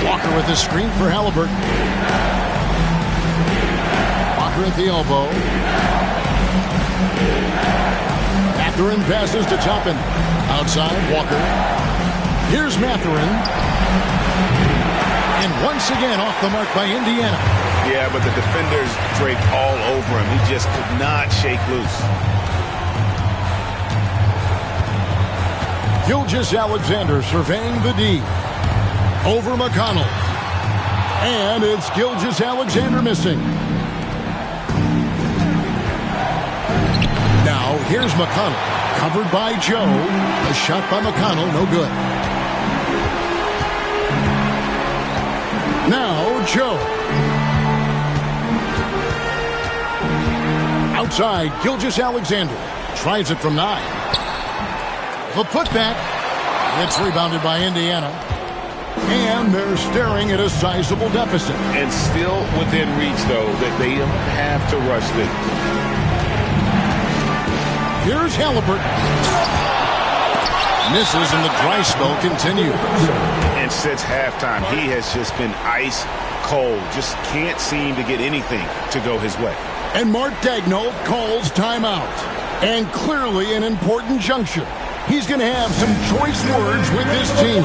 Walker with the screen for Halliburton. Walker at the elbow. Mathurin passes to Toppin. Outside, Walker. Here's Mathurin. And once again off the mark by Indiana. Yeah, but the defenders draped all over him. He just could not shake loose. Gilgeous-Alexander surveying the D. Over McConnell. And it's Gilgeous-Alexander missing. Now, here's McConnell. Covered by Joe. A shot by McConnell, no good. Now, Joe. Outside, Gilgeous-Alexander. Tries it from 9. The putback. It's rebounded by Indiana. And they're staring at a sizable deficit. And still within reach, though, that they don't have to rush this. Here's Halliburton. Misses and the dry spell continues. And since halftime, he has just been ice cold. Just can't seem to get anything to go his way. And Mark Daigneault calls timeout. And clearly an important juncture. He's going to have some choice words with this team.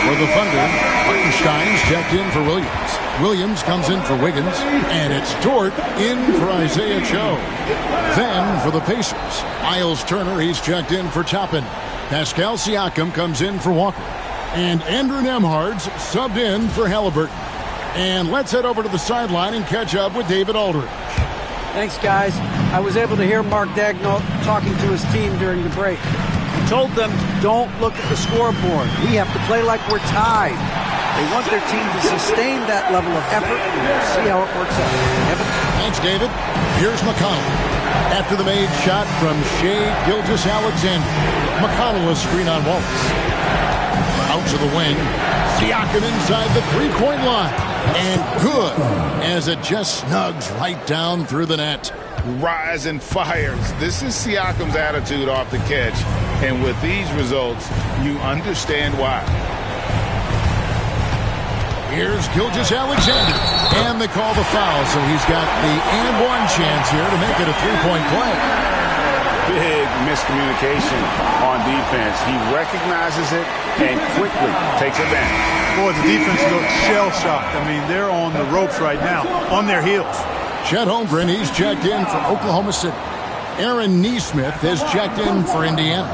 For the Thunder, Hartenstein's checked in for Williams. Williams comes in for Wiggins, and it's Dort in for Isaiah Joe. Then for the Pacers, Miles Turner, he's checked in for Toppin. Pascal Siakam comes in for Walker. And Andrew Nembhard's subbed in for Halliburton. And let's head over to the sideline and catch up with David Aldridge. Thanks, guys. I was able to hear Mark Daigneault talking to his team during the break. He told them, don't look at the scoreboard. We have to play like we're tied. They want their team to sustain that level of effort, and we'll see how it works out. Evan? Thanks, David. Here's McConnell. After the made shot from Shai Gilgeous-Alexander. McConnell a screen on Wallace. Out to the wing. Siakam inside the three-point line. And good, as it just snugs right down through the net. Rise and fires. This is Siakam's attitude off the catch. And with these results, you understand why. Here's Gilgeous-Alexander. And they call the foul, so he's got the and one chance here to make it a three-point play. big miscommunication on defense. He recognizes it and quickly takes advantage. Boy, the defense looks shell-shocked. I mean, they're on the ropes right now, on their heels. Chet Holmgren, he's checked in for Oklahoma City. Aaron Neesmith has checked in for Indiana.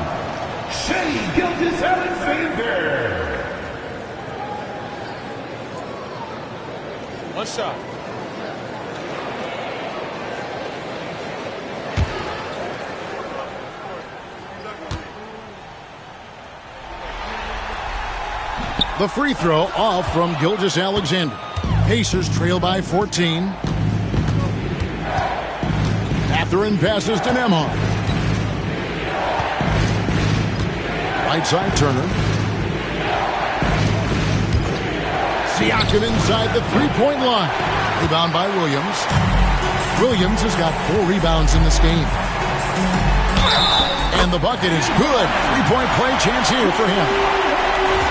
Shea Gilgeous-Alexander. One shot. The free throw off from Gilgeous-Alexander. Pacers trail by 14. Catherine passes to Nembhard. Right side Turner. Siakam inside the three-point line. Rebound by Williams. Williams has got 4 rebounds in this game. And the bucket is good. Three-point play chance here for him.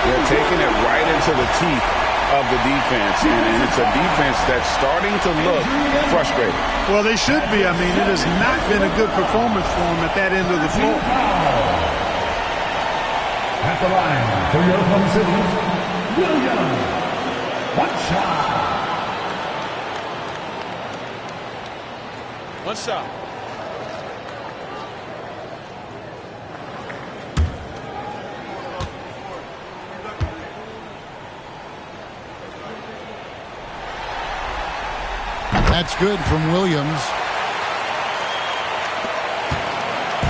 They're taking it right into the teeth of the defense, and it's a defense that's starting to look frustrated. Well, they should be. I mean, it has not been a good performance for them at that end of the floor. At the line for your home city, Williams. One shot. One shot. That's good from Williams.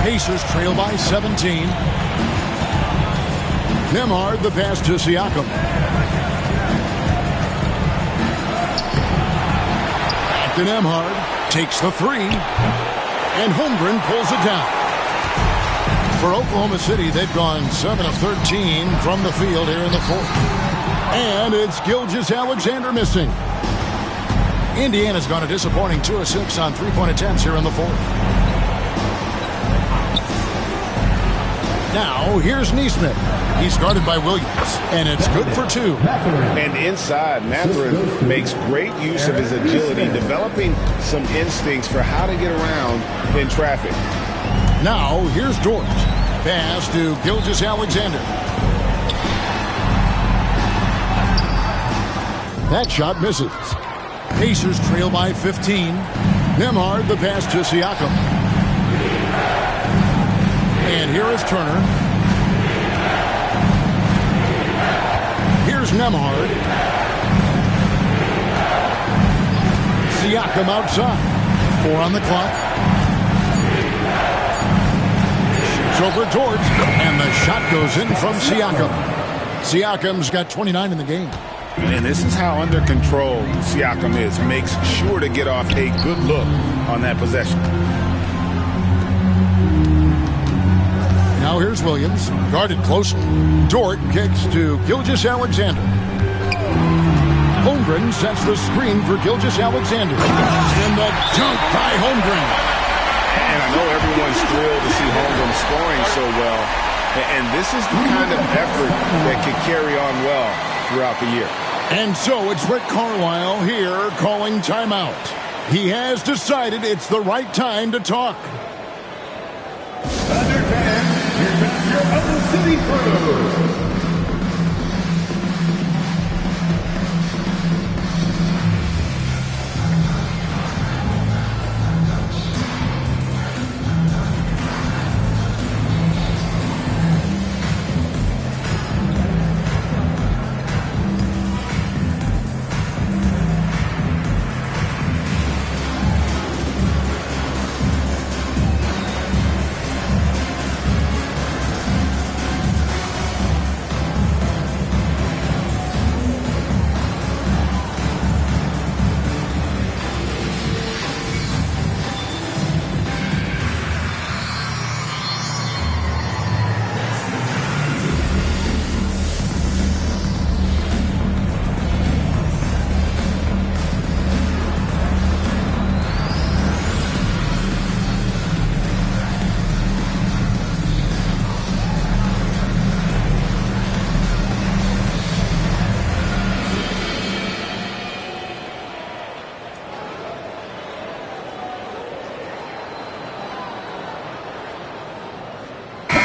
Pacers trail by 17. Nembhard, the pass to Siakam. Back to Nembhard. Takes the three. And Holmgren pulls it down. For Oklahoma City, they've gone 7 of 13 from the field here in the fourth. And it's Gilgeous-Alexander missing. Indiana's gone a disappointing 2 of 6 on three-point attempts here in the fourth. Now, here's Neesmith. He's guarded by Williams, and it's good for 2. And inside, Mathurin makes great use of his agility, developing some instincts for how to get around in traffic. Now, here's Dort. Pass to Gilgeous-Alexander. That shot misses. Pacers trail by 15. Nembhard, the pass to Siakam. And here is Turner. Here's Nembhard. Siakam outside. 4 on the clock. Shoots over Dort. And the shot goes in from Siakam. Siakam's got 29 in the game. And this is how under control Siakam is. Makes sure to get off a good look on that possession. Now here's Williams. Guarded closely. Dort kicks to Gilgeous-Alexander. Holmgren sets the screen for Gilgeous-Alexander. And the dunk by Holmgren. And I know everyone's thrilled to see Holmgren scoring so well. And this is the kind of effort that can carry on well throughout the year. And so it's Rick Carlisle here calling timeout. He has decided it's the right time to talk. Thunder fans, here comes your Oklahoma City crew.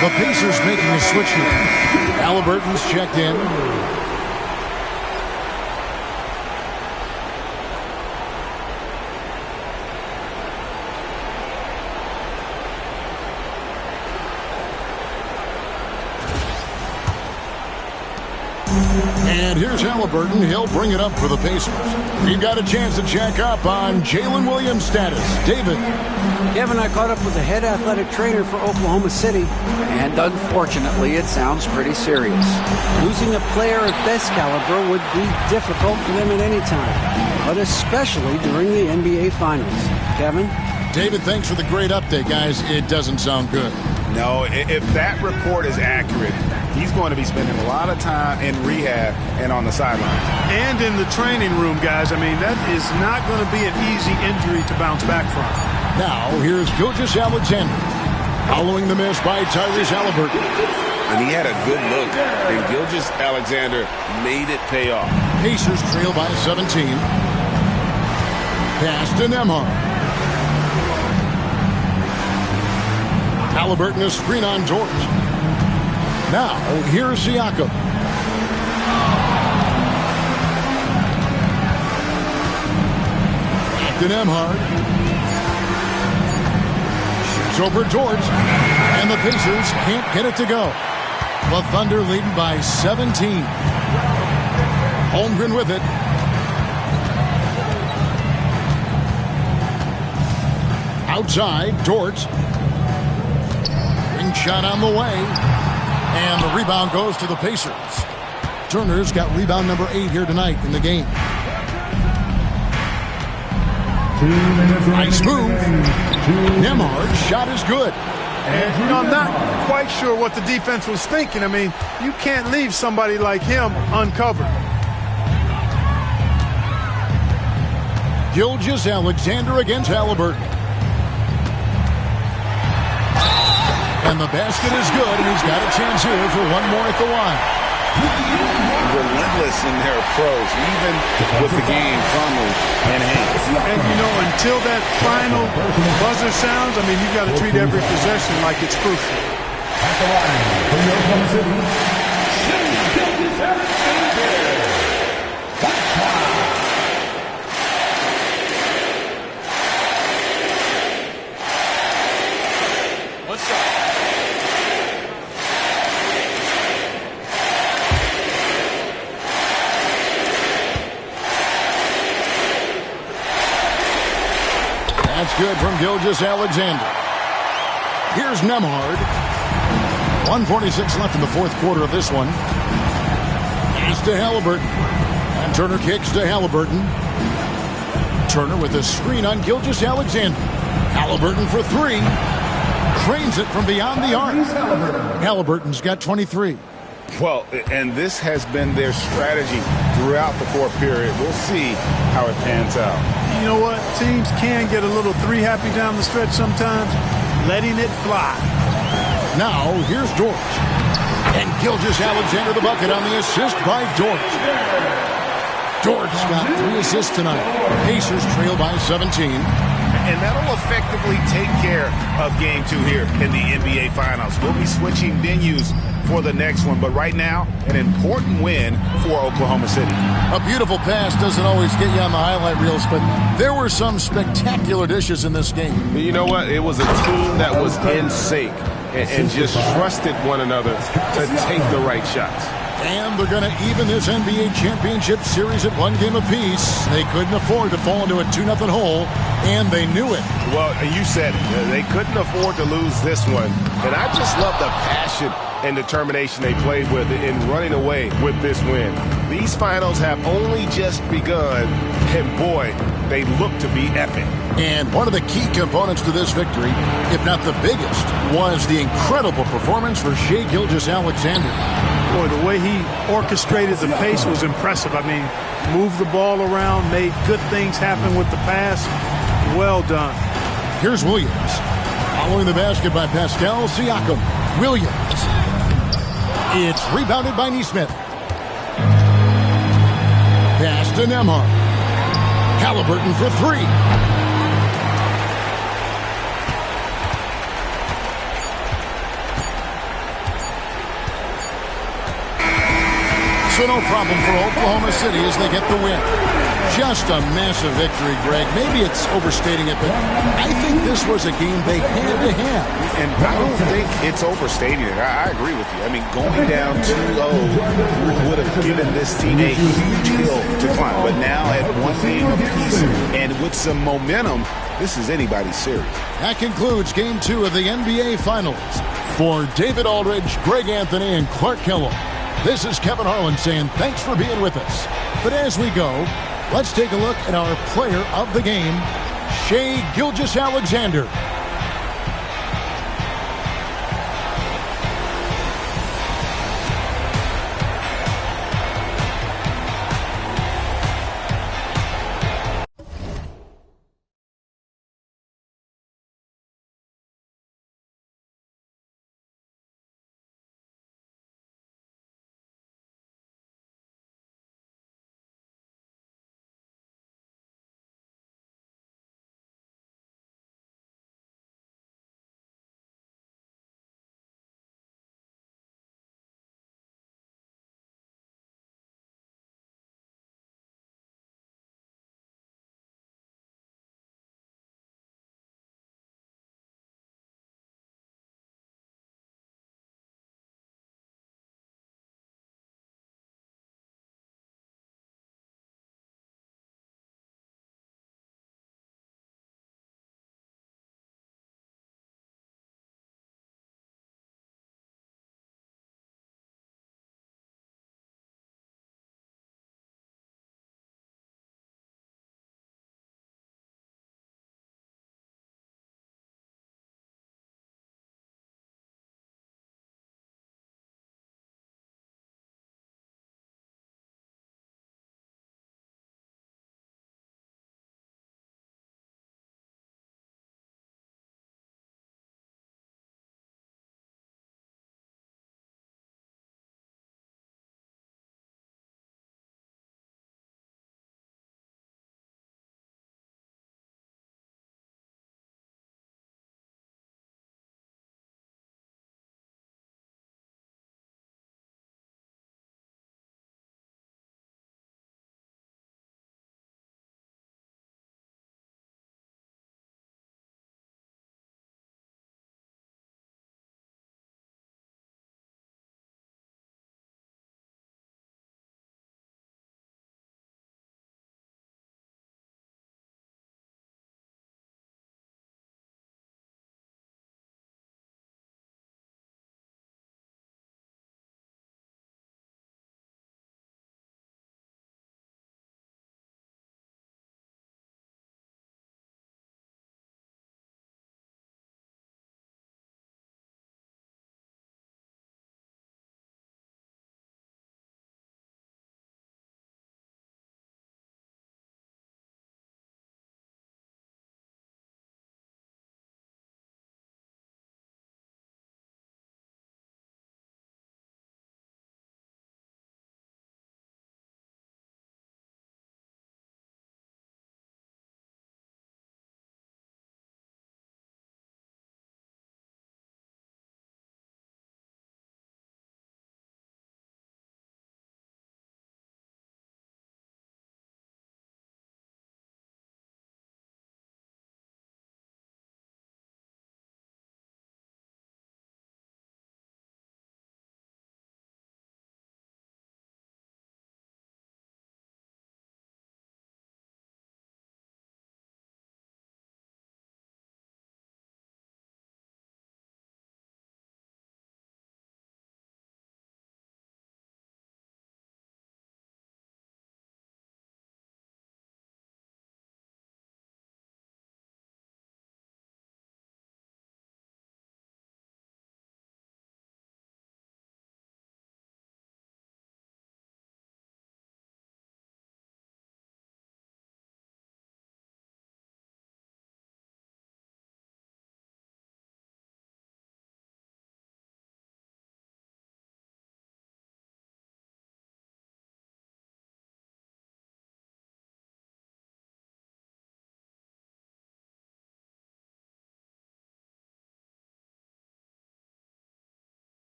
The Pacers making a switch here. Halliburton's checked in. And here's Halliburton. He'll bring it up for the Pacers. We've got a chance to check up on Jalen Williams' status. David. Kevin, I caught up with the head athletic trainer for Oklahoma City, and unfortunately, it sounds pretty serious. Losing a player of this caliber would be difficult for them at any time, but especially during the NBA Finals. Kevin? David, thanks for the great update, guys. It doesn't sound good. No, if that report is accurate, he's going to be spending a lot of time in rehab and on the sideline. And in the training room, guys. I mean, that is not going to be an easy injury to bounce back from. Now, here's Gilgeous-Alexander. Following the miss by Tyrese Halliburton. And he had a good look, and Gilgeous-Alexander made it pay off. Pacers trail by 17. Pass to Nembhard. Halliburton is screen on George. Now, here's Siakam. Back to Nembhard. Shoots over George. And the Pacers can't get it to go. The Thunder leading by 17. Holmgren with it. Outside, George. Shot on the way, and the rebound goes to the Pacers. Turner's got rebound number 8 here tonight in the game. Nice move. Nembhard's shot is good. And, you know, I'm not quite sure what the defense was thinking. I mean, you can't leave somebody like him uncovered. Gilgeous-Alexander against Halliburton. And the basket is good, and he's got a chance here for one more at the line. Relentless in their approach, even with the game firmly in hand. And, you know, until that final buzzer sounds, I mean, you've got to treat every possession like it's crucial. At the line from your Oklahoma City, Gilgeous-Alexander. That's why. What's up? That's good from Gilgeous-Alexander. Here's Nembhard. 1:46 left in the fourth quarter of this one. Pass to Halliburton. And Turner kicks to Halliburton. Turner with a screen on Gilgeous-Alexander. Halliburton for 3. Cranes it from beyond the arc. Halliburton's got 23. Well, and this has been their strategy throughout the fourth period. We'll see how it pans out. You know what? Teams can get a little three-happy down the stretch sometimes, letting it fly. Now, here's George. And Gilgeous-Alexander the bucket on the assist by George. George's got 3 assists tonight. Pacers trail by 17. And that'll effectively take care of Game 2 here in the NBA Finals. We'll be switching venues for the next one, but right now, an important win for Oklahoma City. A beautiful pass doesn't always get you on the highlight reels, but there were some spectacular dishes in this game. You know what? It was a team that was in sync and just trusted one another to take the right shots. And they're going to even this NBA championship series at 1 game apiece. They couldn't afford to fall into a 2-0 hole, and they knew it. Well, you said it. They couldn't afford to lose this one. And I just love the passion and determination they played with in running away with this win. These finals have only just begun, and boy, they look to be epic. And one of the key components to this victory, if not the biggest, was the incredible performance for Shai Gilgeous-Alexander. Boy, the way he orchestrated the pace was impressive. I mean, moved the ball around, made good things happen with the pass. Well done. Here's Williams. Following the basket by Pascal Siakam. Williams. It's rebounded by Nesmith. Pass to Nembhard. Halliburton for 3. So no problem for Oklahoma City as they get the win. Just a massive victory, Greg. Maybe it's overstating it, but I think this was a game they had to have. And I don't think it's overstating it. I agree with you. I mean, going down 2-0 would have given this team a huge hill to climb. But now at one game apiece and with some momentum, this is anybody's series. That concludes Game 2 of the NBA Finals. For David Aldridge, Greg Anthony, and Clark Kellogg, this is Kevin Harlan saying thanks for being with us. But as we go, let's take a look at our player of the game, Shai Gilgeous-Alexander.